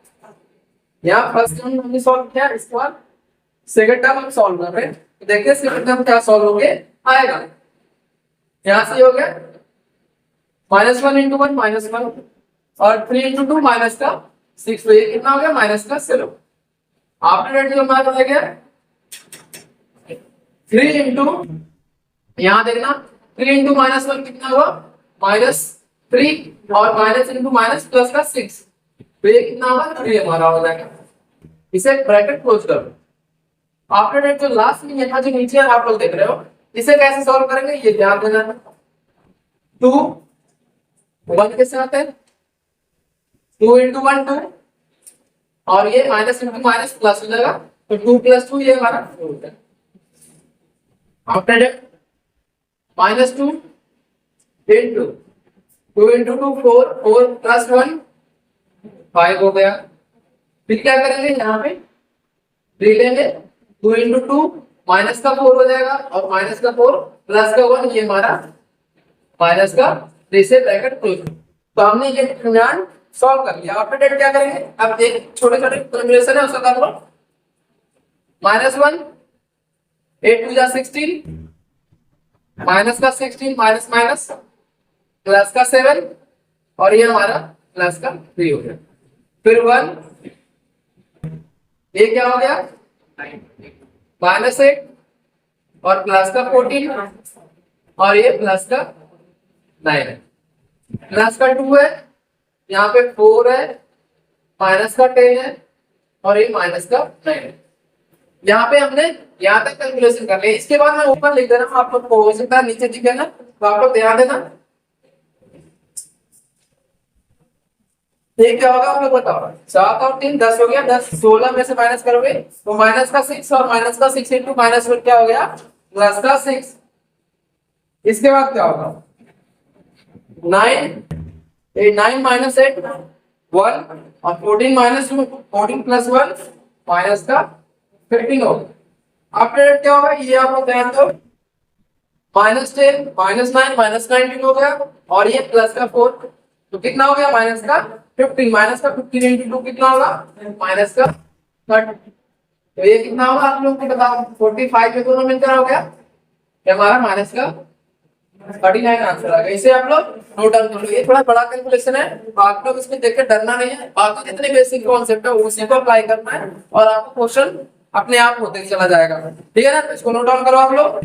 यहाँ फर्स्ट टर्म हमने सॉल्व किया, इसके बाद सेकंड टर्म हम सॉल्व कर रहे हैं। तो देखिए सेकंड टर्म क्या सॉल्व हो गया आएगा, यहाँ से हो गया -1 × 1 -1 और 3 × 2 -6। तो ये कितना हो गया, -7। आफ्टर जो हमारा रह गया 3 × यहाँ देखना 3 × -1 कितना हुआ, -3 और माइनस इंटू माइनस प्लस का 6। तो ये कितना होगा, 3 हमारा हो जाएगा। इसे ब्रैकेट क्लोज कर दो। आफ्टर दैट जो लास्ट में ये था जो नीचे आप लोग देख रहे हो, इसे कैसे सॉल्व करेंगे ये ध्यान देना। 2 1 के साथ है, 2 × 1 2 और ये माइनस इंटू माइनस प्लस हो जाएगा, तो 2 + 2 ये हमारा 4 होता है। आफ्टर दैट -2 इंटू 2 इंटू 2 4, 4 + 1 5 हो गया। फिर क्या करेंगे, यहाँ पे 3 लेंगे, 2 इंटू 2 माइनस का 4 हो जाएगा, और माइनस का 4 प्लस का 1 ये हमारा माइनस का 3 से ब्रैकेट क्लोज। तो हमने ये डिटरमिनेंट सॉल्व कर लिया। आफ्टर दैट क्या करेंगे, अब एक छोटे छोटे कॉम्बिनेशन है उसका कर लो। -1 8 2 जा 16, माइनस का 16 माइनस माइनस प्लस का 7, और ये हमारा प्लस का 3 हो गया। फिर 1, ये क्या हो गया -8 और प्लस का 14, और ये प्लस का 9 है। प्लस का 2 है, यहाँ पे 4 है, माइनस का 10 है, और ये माइनस का 9 है। यहाँ पे हमने यहाँ तक कैलकुलेशन कर लिया। इसके बाद मैं ऊपर लिख दे रहा हूँ, आप लोग को हो सकता है नीचे दिखे ना, तो आप लोग ध्यान देना। ये क्या होगा आप लोग बताओ, 7 और 3 10 हो गया, 10 16 में से माइनस करोगे तो माइनस का 6, और माइनस का 6 इंटू -1 क्या हो गया प्लस का 6। इसके बाद क्या होगा 9 9 माइनस 8 1, और 14 माइनस 2 14 + 1 माइनस का 15 होगा। आफ्टर क्या होगा ये आप लोग ध्यान दो, -10 -9 -19 हो गया, और ये प्लस का 4, तो कितना हो गया माइनस का 15, माइनस का 15 इंटू 2 कितना होगा माइनस का 30। तो ये कितना होगा आप लोगों को बताओ, 45 के दोनों मिलकर हो गया, ये हमारा माइनस का 39 आंसर आ गया। इसे आप लोग नोट डाउन कर लो। ये थोड़ा बड़ा कैलकुलेशन है, तो आप लोग इसमें देख के डरना नहीं है। बाकी जितने बेसिक कॉन्सेप्ट है उसी को अप्लाई करना है, और आपको क्वेश्चन अपने आप होते चला जाएगा। ठीक है ना, तो इसको नोट डाउन करो आप लोग।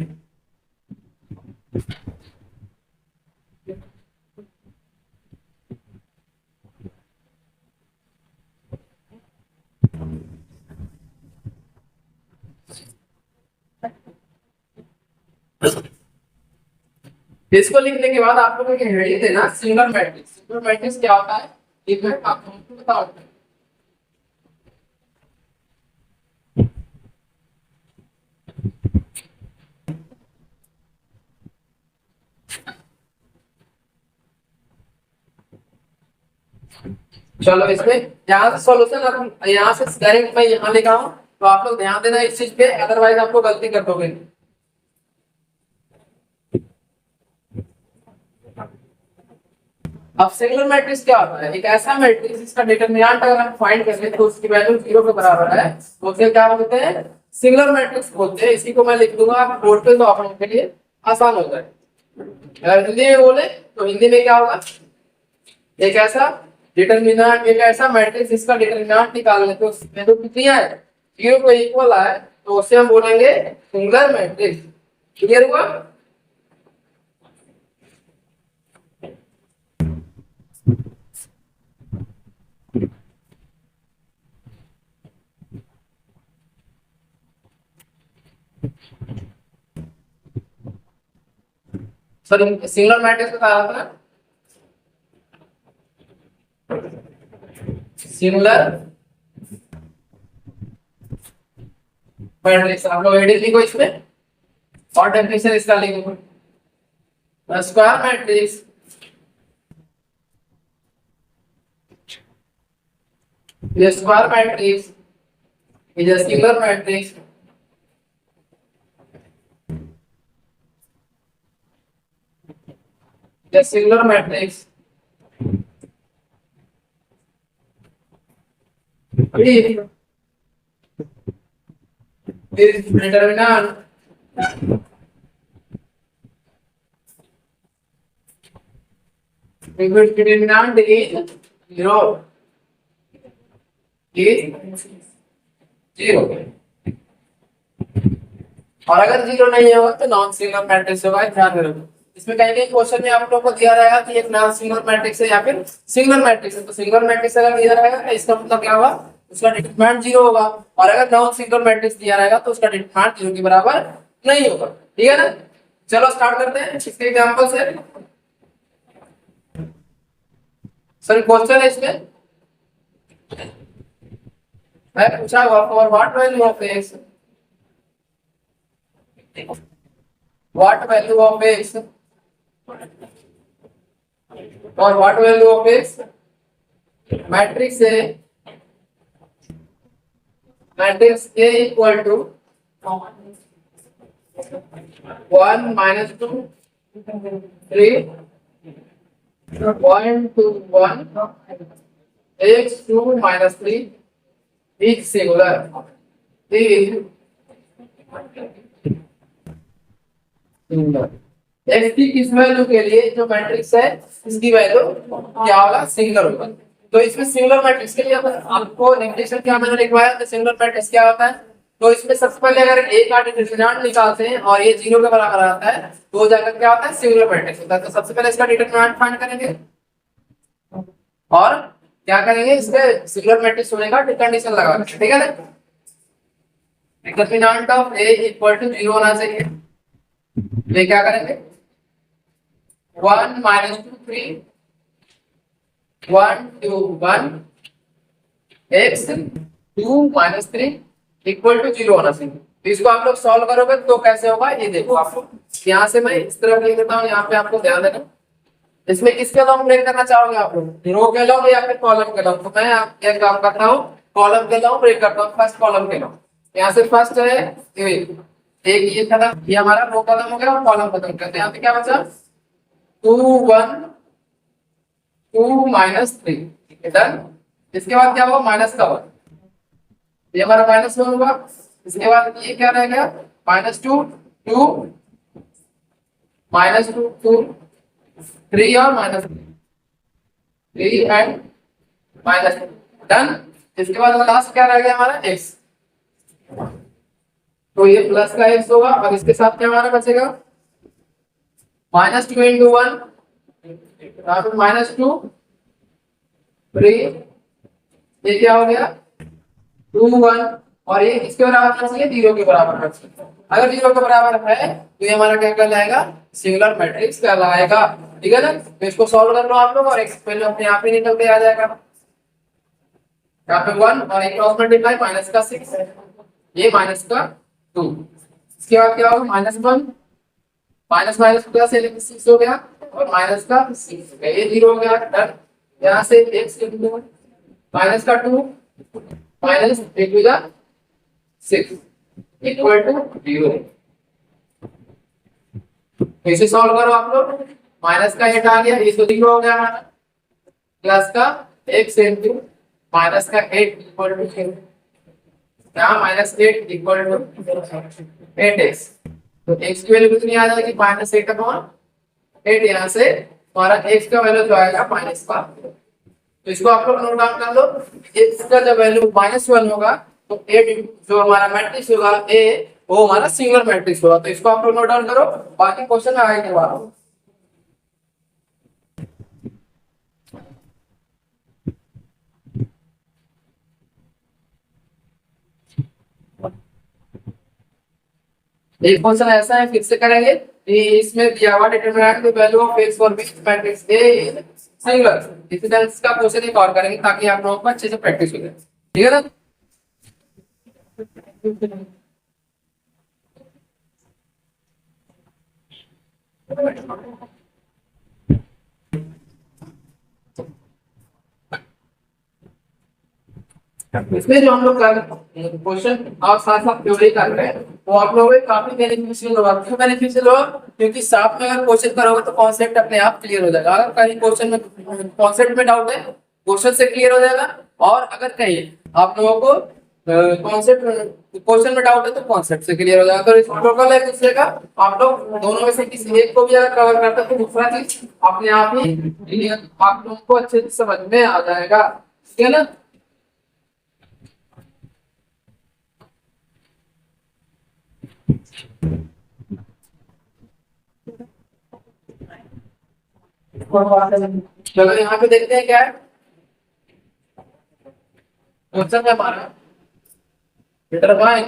इसको लिखने के बाद आप लोगों को हेडिंग देना सिंगल मैट्रिक्स। सिंगल मैट्रिक्स क्या होता है ये मैं आपको बताऊं। चलो इसमें यहाँ से सॉल्यूशन, यहाँ से डायरेक्ट मैं यहाँ लिखा हूँ, तो आप लोग ध्यान देना इस चीज पे, अदरवाइज आपको गलती कर दोगे। अब सिंगुलर मैट्रिक्स क्या होता है, एक ऐसा मैट्रिक्स जिसका डिटरमिनेंट अगर हम फाइंड करें तो उसकी वैल्यू 0 के बराबर है, तो उसे क्या बोलते हैं सिंगुलर मैट्रिक्स बोलते हैं। इसी को मैं लिख दूंगा बोर्ड पे, तो आप लोगों के लिए आसान हो जाए। अगर हिंदी में बोले तो हिंदी में क्या होगा, एक ऐसा डिटरमिनेंट, एक ऐसा मैट्रिक्स जिसका डिटरमिनेंट निकालने पे उसमें तो कितनी है 0 को इक्वल है, तो उसे हम बोलेंगे सिंगुलर मैट्रिक्स। क्लियर हुआ। सर सिंगुलर मैट्रिक्स बता रहा था, सिंगुलर मैट्रिक्स आप लोग एडिट लिखो इसमें, और डेफिनेशन इसका लिखो। स्क्वायर मैट्रिक्स ये square matrix is a singular matrix the singular matrix if its determinant if its determinant is 0 is 0, और अगर 0 नहीं होगा तो नॉन सिंगुलर मैट्रिक्स होगा। ध्यान रखो इसमें कहीं कहीं क्वेश्चन में आप लोगों को दिया रहेगा कि एक नॉन सिंगुलर मैट्रिक्स है या फिर सिंगुलर मैट्रिक्स है, तो सिंगुलर मैट्रिक्स अगर दिया रहेगा तो इसका मतलब क्या होगा उसका डिटरमिनेंट 0 होगा, और अगर नॉन सिंगुलर मैट्रिक्स दिया रहेगा तो उसका डिटरमिनेंट 0 के बराबर नहीं होगा। ठीक है ना, चलो स्टार्ट करते हैं इसके एग्जांपल से। सर क्वेश्चन है इसमें मैं पूछा हुआ for what value of X, what value of X, और what value of X matrix A, matrix A equal to 1 minus 2 3 1 2 1 x 2 minus 3 is singular is singular। x की किस वैल्यू के लिए जो मैट्रिक्स है इसकी वैल्यू क्या होगा, सिंगुलर होगा। तो इसमें सिंगुलर मैट्रिक्स के लिए आपको डेफिनेशन क्या मैंने लिखवाया, तो सिंगुलर मैट्रिक्स क्या होता है। तो इसमें सबसे पहले अगर ए का डिटरमिनेंट निकालते हैं और ये 0 के बराबर आता है तो जाकर क्या होता है, सिंगुलर मैट्रिक्स होता है। तो सबसे पहले इसका डिटरमिनेंट फाइंड करेंगे और क्या करेंगे, इसके सिंगुलर मैट्रिक्स होने का कंडीशन लगाएंगे, ठीक है ना। Determinant of A equal to 0 होना चाहिए। ये क्या करेंगे, 1 minus 2 3 1 2 1 x 2 minus 3 equal to 0 होना चाहिए। तो इसको आप लोग सॉल्व करोगे तो कैसे होगा, ये देखो आपको यहाँ से मैं इस तरफ लिख देता हूँ, यहाँ पे आपको ध्यान देना। इसमें किसके लॉन्ग ब्रेक करना चाहोगे आप लोग, रो के लॉन्ग या फिर कॉलम के लॉन्ग। तो मैं एक काम करता हूँ, कॉलम के लॉन्ग ब्रेक करता हूँ, फर्स्ट कॉलम के लॉन्ग। यहाँ से फर्स्ट है एक ये खत्म, ये हमारा रो खत्म हो गया और कॉलम खत्म करते हैं। यहाँ पे क्या बचा 2 1 2 minus 3 डन। इसके बाद क्या होगा, माइनस का 1, ये हमारा -1 होगा। इसके बाद ये क्या रह गया, -2 2 -2 2 3 और -3 एंड -3 डन। इसके बाद लास्ट क्या रह गया हमारा x, तो ये प्लस का x होगा और इसके साथ क्या हमारा बचेगा -2 into 1 -2 3, ये क्या हो गया 2 1 और ये किसके बराबर होना चाहिए, 0 के बराबर होना चाहिए। अगर 0 के बराबर है तो ये हमारा क्या कहलाएगा, सिंगुलर मैट्रिक्स कहलाएगा, ठीक है ना। तो इसको सॉल्व कर लो आप लोग और x पहले अपने आप ही निकल के आ जाएगा। यहाँ पे 1 और एक क्रॉस मल्टीप्लाई माइनस का 6 है, ये माइनस का 2। इसके बाद क्या होगा, -1 माइनस माइनस प्लस 6 हो गया और माइनस का 6 हो गया, ये 0 हो गया डन। यहाँ से x माइनस का 2 माइनस 6 इक्वल टू 0। इसे सॉल्व करो आप लोग, माइनस का 8 आ गया, ये तो 0 हो गया हमारा, प्लस का x इंटू माइनस का 8 इक्वल टू 0, यहाँ -8 इक्वल टू 8x। तो x की वैल्यू कितनी आ जाएगी, -8/8। यहाँ से हमारा x का वैल्यू जो आएगा -5। तो इसको आप लोग नोट डाउन कर लो, x का जब वैल्यू -1 होगा तो 8 जो हमारा मैट्रिक्स होगा a वो हमारा सिंगुलर मैट्रिक्स होगा। तो इसको आप लोग नोट डाउन करो, बाकी क्वेश्चन आगे करवाओ। एक क्वेश्चन ऐसा है, फिर से करेंगे। इसमें दिया हुआ determinant the value of x for which matrix A is singular. इस सेंस का क्वेश्चन एक और करेंगे ताकि आप लोगों को अच्छे से प्रैक्टिस हो जाए, ठीक है ना। इसमें जो हम लोग कर क्वेश्चन और साथ साथ थ्योरी कर रहे हैं वो आप लोगों को काफी बेनिफिशियल होगा। क्यों बेनिफिशियल होगा, क्योंकि साथ में अगर क्वेश्चन करोगे तो कॉन्सेप्ट अपने आप क्लियर हो जाएगा। अगर कहीं क्वेश्चन में कॉन्सेप्ट में डाउट है, क्वेश्चन से क्लियर हो जाएगा। और अगर कहीं आप लोगों को कॉन्सेप्ट क्वेश्चन में डाउट है तो कॉन्सेप्ट से क्लियर हो जाएगा। तो इस प्रोटोकॉल है दूसरे का, आप लोग दोनों में से किसी एक को भी अगर कवर करते हैं तो दूसरा चीज अपने आप ही आप लोगों को अच्छे से समझ में आ जाएगा, ठीक है ना। चलो यहाँ पे देखते हैं क्या है क्वेश्चन में हमारा। Determine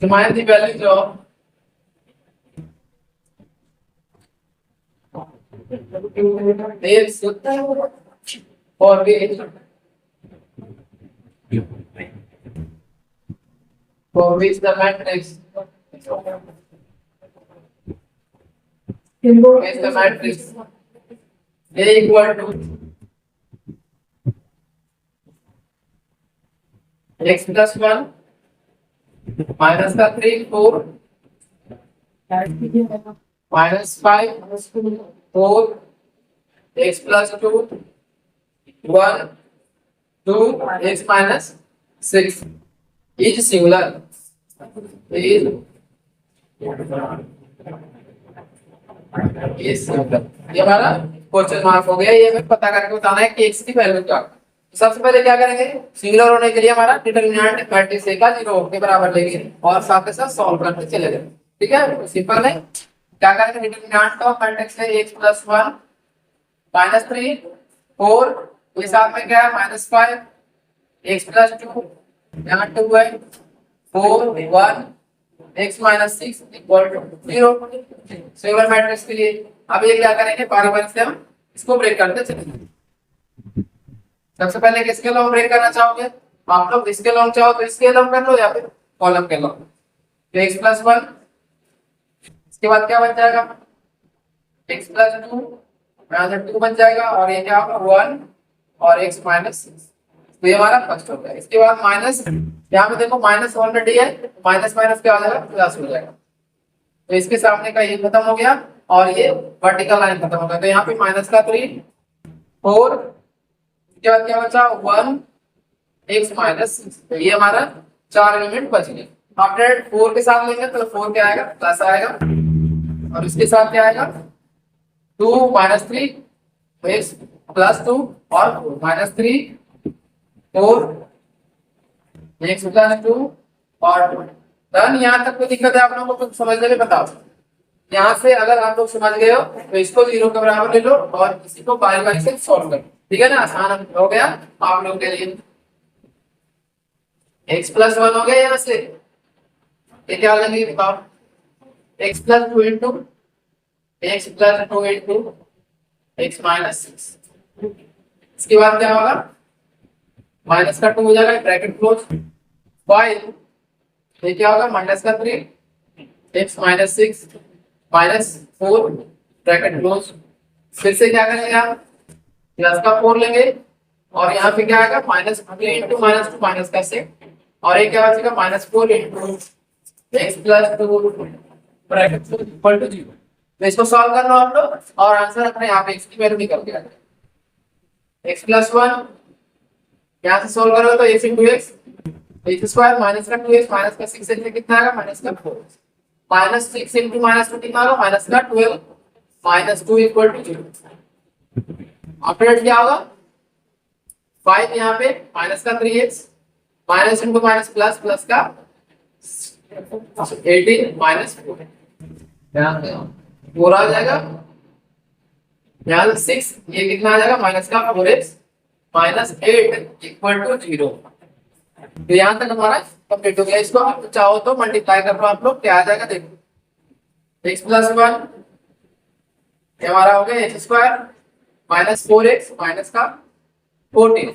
the values of x 4 b is the matrix. Is the matrix A equal to x plus 1 minus the 3 4 minus 5 4 x plus 2 1 2 x minus 6 is singular is singular। ये हमारा क्वेश्चन मार्क हो गया। ये हमें पता करके बताना है कि x की वैल्यू क्या है। सबसे पहले क्या करेंगे, सिंगुलर होने के लिए हमारा डिटरमिनेंट मैट्रिक्स A का 0 के बराबर लेंगे और साथ के साथ सॉल्व करते चले जाएंगे। ठीक है, सिंपल है। क्या करेंगे, डिटरमिनेंट ऑफ मैट्रिक्स है x + 1 -3 4 के साथ में क्या है -5 x + 2 यहाँ 2 है 4 1 x - 6 = 0 सिंगुलर मैट्रिक्स के लिए। अब ये क्या करेंगे, बारी बारी से हम इसको ब्रेक करते चलेंगे। सबसे पहले किसके लॉन्ग ब्रेक करना चाहोगे आप लोग, इसके लॉन्ग चाहो तो इसके लॉन्ग कर लो या फिर कॉलम के लॉन्ग। तो x + 1 इसके बाद क्या बन जाएगा x + 2 यहाँ से 2 बन जाएगा और ये क्या होगा 1 और x - 6। तो ये हमारा फर्स्ट हो गया। इसके बाद माइनस, यहाँ पे देखो माइनस ऑलरेडी है, माइनस माइनस क्या हो जाएगा प्लस हो जाएगा। तो इसके सामने का ये खत्म हो गया और ये वर्टिकल लाइन खत्म हो गया। तो यहाँ पे माइनस का 3 4 इसके बाद क्या बचा 1 x - 6। तो ये हमारा 4 एलिमेंट बच गए। आफ्टर 4 के साथ लेंगे तो 4 क्या आएगा प्लस आएगा और इसके साथ क्या आएगा 2 - 3 x + 2 और -3 4 x + 2 और डन। यहाँ तक कोई दिक्कत है आप लोगों को समझने में, बताओ। यहाँ से अगर आप लोग समझ गए हो तो इसको 0 के बराबर ले लो और इसी को बारी बारी से सॉल्व करो। ठीक है ना, आसान हो गया आप लोग के लिए। x + 1 हो गया, यहाँ से ये क्या लेंगे बताओ x + 2 * x + 2 * x - 6। इसके बाद क्या होगा माइनस का 2 हो जाएगा ब्रैकेट क्लोज 5 ये क्या होगा -3 x - 6 -4 ब्रैकेट क्लोज। फिर से क्या करेंगे आप प्लस का 4 लेंगे और यहाँ पे क्या आएगा -3 * -2 माइनस का 6 और ये क्या बचेगा -4 * x + 2 bracket close equal to 0। तो इसको सॉल्व करना आप लोग और आंसर अपने आप x की वैल्यू निकल के आ जाएगा। x + 1 यहाँ से सॉल्व करोगे तो x * x x² माइनस का 2x माइनस का 6 से कितना आएगा माइनस का 4 -6 * -2 कितना होगा माइनस का 12 -2 = 0। आफ्टर क्या होगा 5 यहाँ पे माइनस का 3x minus into minus plus plus का 18 -4 यहाँ पे 4 आ जाएगा। यहाँ से 6 ये कितना आ जाएगा माइनस का 4x -8 = 0। तो यहाँ तक हमारा कंप्लीट हो गया। इसको आप चाहो तो मल्टीप्लाई कर लो आप लोग, क्या आ जाएगा देखो x + 1 ये हमारा हो गया x² -4x माइनस का 14।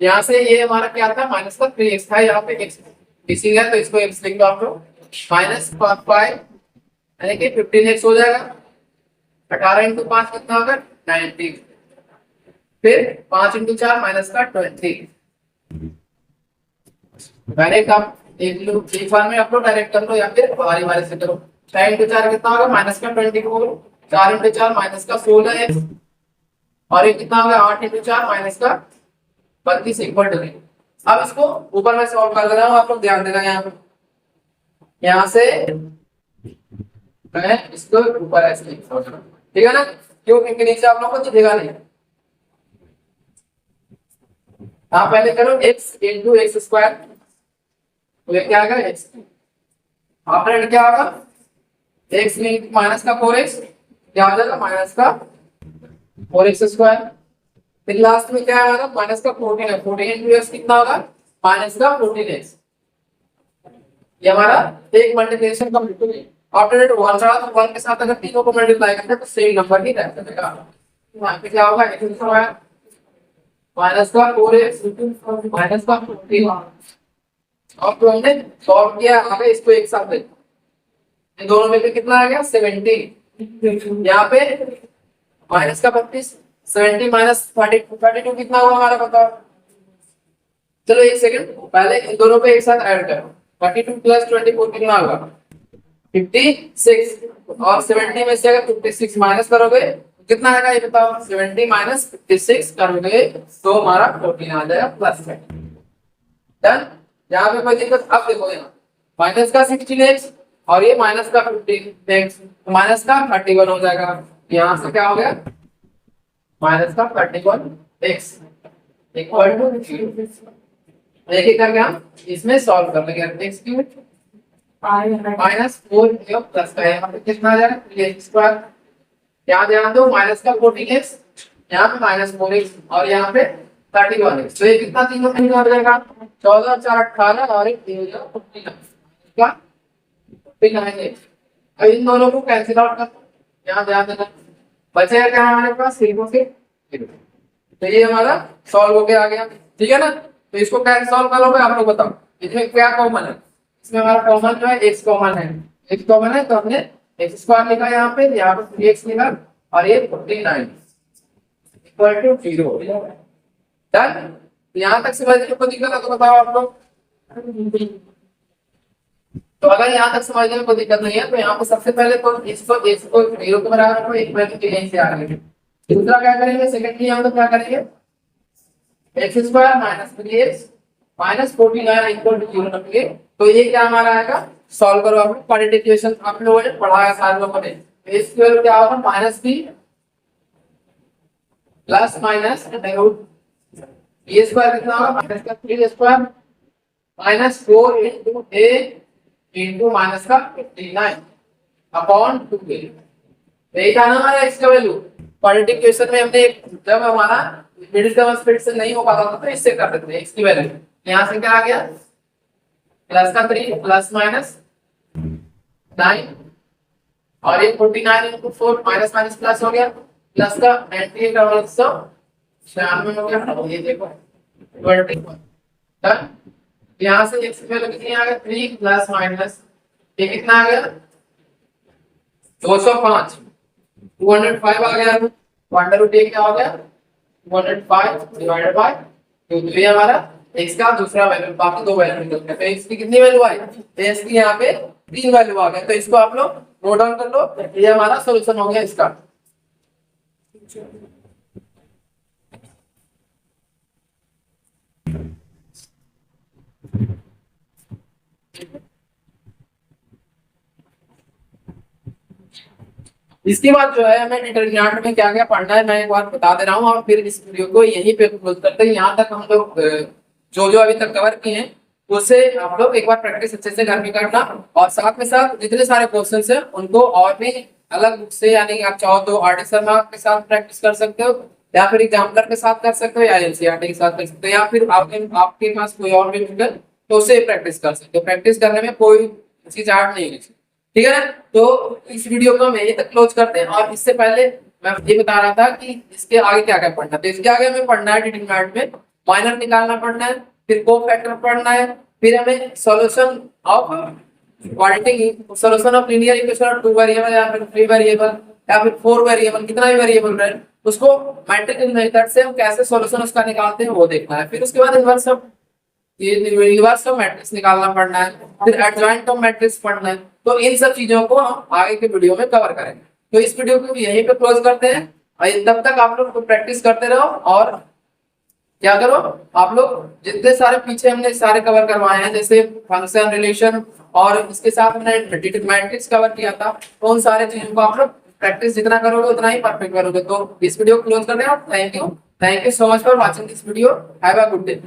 यहाँ से ये हमारा क्या था माइनस का 3x था, यहाँ पे x मिसिंग है तो इसको x लिख दो आप लोग -5 यानी कि 15x हो जाएगा। 18 * 5 कितना होगा 90 फिर 5 * 4 माइनस का 20। डायरेक्ट आप एक बार में आप लोग डायरेक्ट कर लो या फिर बारी बारी से करो। 10 * 4 कितना होगा माइनस का 24 4 * 4 माइनस का 16x और ये कितना होगा 8 * 4 माइनस का 32 = 3। अब इसको ऊपर में सॉल्व कर रहा हूं, आप लोग ध्यान देना। यहाँ से मैं इसको ऊपर ऐसे लिख रहा हूं, ठीक है ना, क्योंकि नीचे आप लोग को दिखेगा नहीं। आप पहले करो x * x², तो ये क्या आएगा x आफ्टर क्या होगा x माइनस का 4x क्या हो जाएगा माइनस का 4x²। फिर लास्ट में क्या आएगा माइनस का 14 है 14 * x कितना होगा माइनस का 14x। ये हमारा एक मल्टीप्लिकेशन कंप्लीट हो गई। आफ्टर इट 1 के साथ अगर तीनों को मल्टीप्लाई करें तो सेम नंबर ही रहता है। यहाँ पे क्या होगा एक्स स्क्वायर माइनस का 4x माइनस का 15। और तो हमने सॉल्व किया आगे इसको एक साथ इन दोनों में से कितना आ गया 70। यहाँ पे माइनस का 32 70 माइनस 32 कितना हुआ हमारा बताओ। चलो एक सेकंड पहले इन दोनों पे एक साथ ऐड करो 32 प्लस 24 कितना होगा 56 और 70 में से अगर 56 माइनस करोगे तो कितना आएगा ये बताओ 70 माइनस 56 करोगे तो हमारा 14 आ जाएगा प्लस में। डन। यहाँ पे कोई दिक्कत अब देखो यहाँ माइनस का 16x और ये माइनस का 15x तो माइनस का 31 हो जाएगा। यहाँ से क्या हो गया माइनस का 31x इक्वल टू एक एक करके हम इसमें सॉल्व कर लेंगे x क्यूब माइनस 4 प्लस का यहाँ पे कितना आ जाएगा 3x स्क्वायर। यहाँ ध्यान दो माइनस का 14x यहाँ पे माइनस 4x और यहाँ पे 31x तो ये कितना तीनों में हो जाएगा 14 4 18 और एक 59x। अब इन दोनों को कैंसिल आउट कर यहाँ ध्यान देना बचेगा क्या हमारे पास सिर्फ के तो ये हमारा सॉल्व हो गया आ गया ठीक है ना। तो इसको कैसे सॉल्व करोगे आप लोग बताओ इसमें क्या कॉमन है। इसमें हमारा कॉमन जो है x कॉमन है x कॉमन है तो हमने x स्क्वायर लिखा यहाँ पे 3x लिखा और ये 49 इक्वल टू 0। डन। यहाँ तक समझने को दिक्कत है तो बताओ आप लोग। तो अगर यहाँ तक समझने में कोई दिक्कत नहीं है तो यहाँ पे सबसे पहले तो इसको 0 के बराबर रखो एक वैल्यू के यहीं से आ रही है। दूसरा क्या करेंगे सेकंडली हम लोग क्या करेंगे x square minus 3x minus 49 equal to 0 रखेंगे तो ये क्या हमारा आएगा सॉल्व करो आप क्वाड्रेटिक इक्वेशन आप लोगों ने पढ़ाया सारे लोगों ने। इस वैल्यू क्या होगा minus b plus minus root ये स्क्वायर कितना होगा माइनस का 3 square minus 4 into a into minus का 59 अपॉन 2a। यही था ना हमारा x का वैल्यू क्वाड्रेटिक इक्वेशन में हमने जब हमारा मिडिल टर्म स्प्लिट से नहीं हो पाता था तो इससे कर देते हैं x की वैल्यू। यहाँ से क्या आ गया प्लस का 3 प्लस माइनस 9 और ये 49 इनटू 4 माइनस माइनस प्लस हो गया प्लस का 98 और 196 हो गया ये देखो 21। डन। यहाँ से x की वैल्यू कितनी आ गया 3 प्लस माइनस ये कितना आ गया 205 205 आ गया अंडर रूट a क्या हो गया 205 डिवाइडेड बाय 2 तो ये हमारा x का दूसरा वैल्यू बाकी दो वैल्यू निकलते हैं तो x की कितनी वैल्यू आई x की यहाँ पे 3 वैल्यू आ गए तो इसको आप लोग नोट डाउन कर लो ये हमारा सॉल्यूशन हो गया इसका। इसके बाद जो है हमें डिटरमिनेंट में क्या क्या पढ़ना है मैं एक बार बता दे रहा हूँ और फिर इस वीडियो को यहीं पे क्लोज करते हैं। यहाँ तक हम लोग जो जो अभी तक कवर किए हैं उससे आप लोग एक बार प्रैक्टिस अच्छे से घर में करना और साथ में साथ जितने सारे क्वेश्चंस हैं उनको और भी अलग बुक से यानी आप चाहो तो आर.डी. शर्मा के साथ प्रैक्टिस कर सकते हो या फिर एग्जाम्पलर के साथ कर सकते हो या एनसीईआरटी के साथ कर सकते हो या फिर आपके पास कोई और भी बुक है तो उससे प्रैक्टिस कर सकते हो। प्रैक्टिस करने में कोई हिचकिचाहट नहीं है ठीक है ना। तो इस वीडियो को हम यहीं तक क्लोज करते हैं और इससे पहले मैं ये बता रहा था कि इसके आगे क्या क्या पढ़ना है। तो इसके आगे हमें पढ़ना है डिटरमिनेंट में माइनर निकालना पढ़ना है फिर कोफैक्टर पढ़ना है फिर हमें solution of quadratic solution of linear equation of 2 variable या फिर 3 वेरिएबल या फिर 4 वेरिएबल कितना भी वेरिएबल रहे उसको मैट्रिक्स मेथड से हम कैसे सॉल्यूशन उसका निकालते हैं वो देखना है। फिर उसके बाद इनवर्स ऑफ मैट्रिक्स निकालना पड़ना है फिर एडजॉइंट ऑफ मैट्रिक्स पढ़ना है। तो इन सब चीजों को हम आगे के वीडियो में कवर करेंगे। तो इस वीडियो को यहीं पे क्लोज करते हैं और तब तक आप लोग प्रैक्टिस करते रहो और क्या करो आप लोग जितने सारे पीछे हमने सारे कवर करवाए हैं जैसे फंक्शन रिलेशन और इसके साथ हमने मैट्रिक्स कवर किया था तो उन सारे चीजों को आप लोग प्रैक्टिस जितना करोगे उतना ही परफेक्ट करोगे। तो इस वीडियो को क्लोज कर रहे हैं। Thank you so much for watching this video. Have a good day.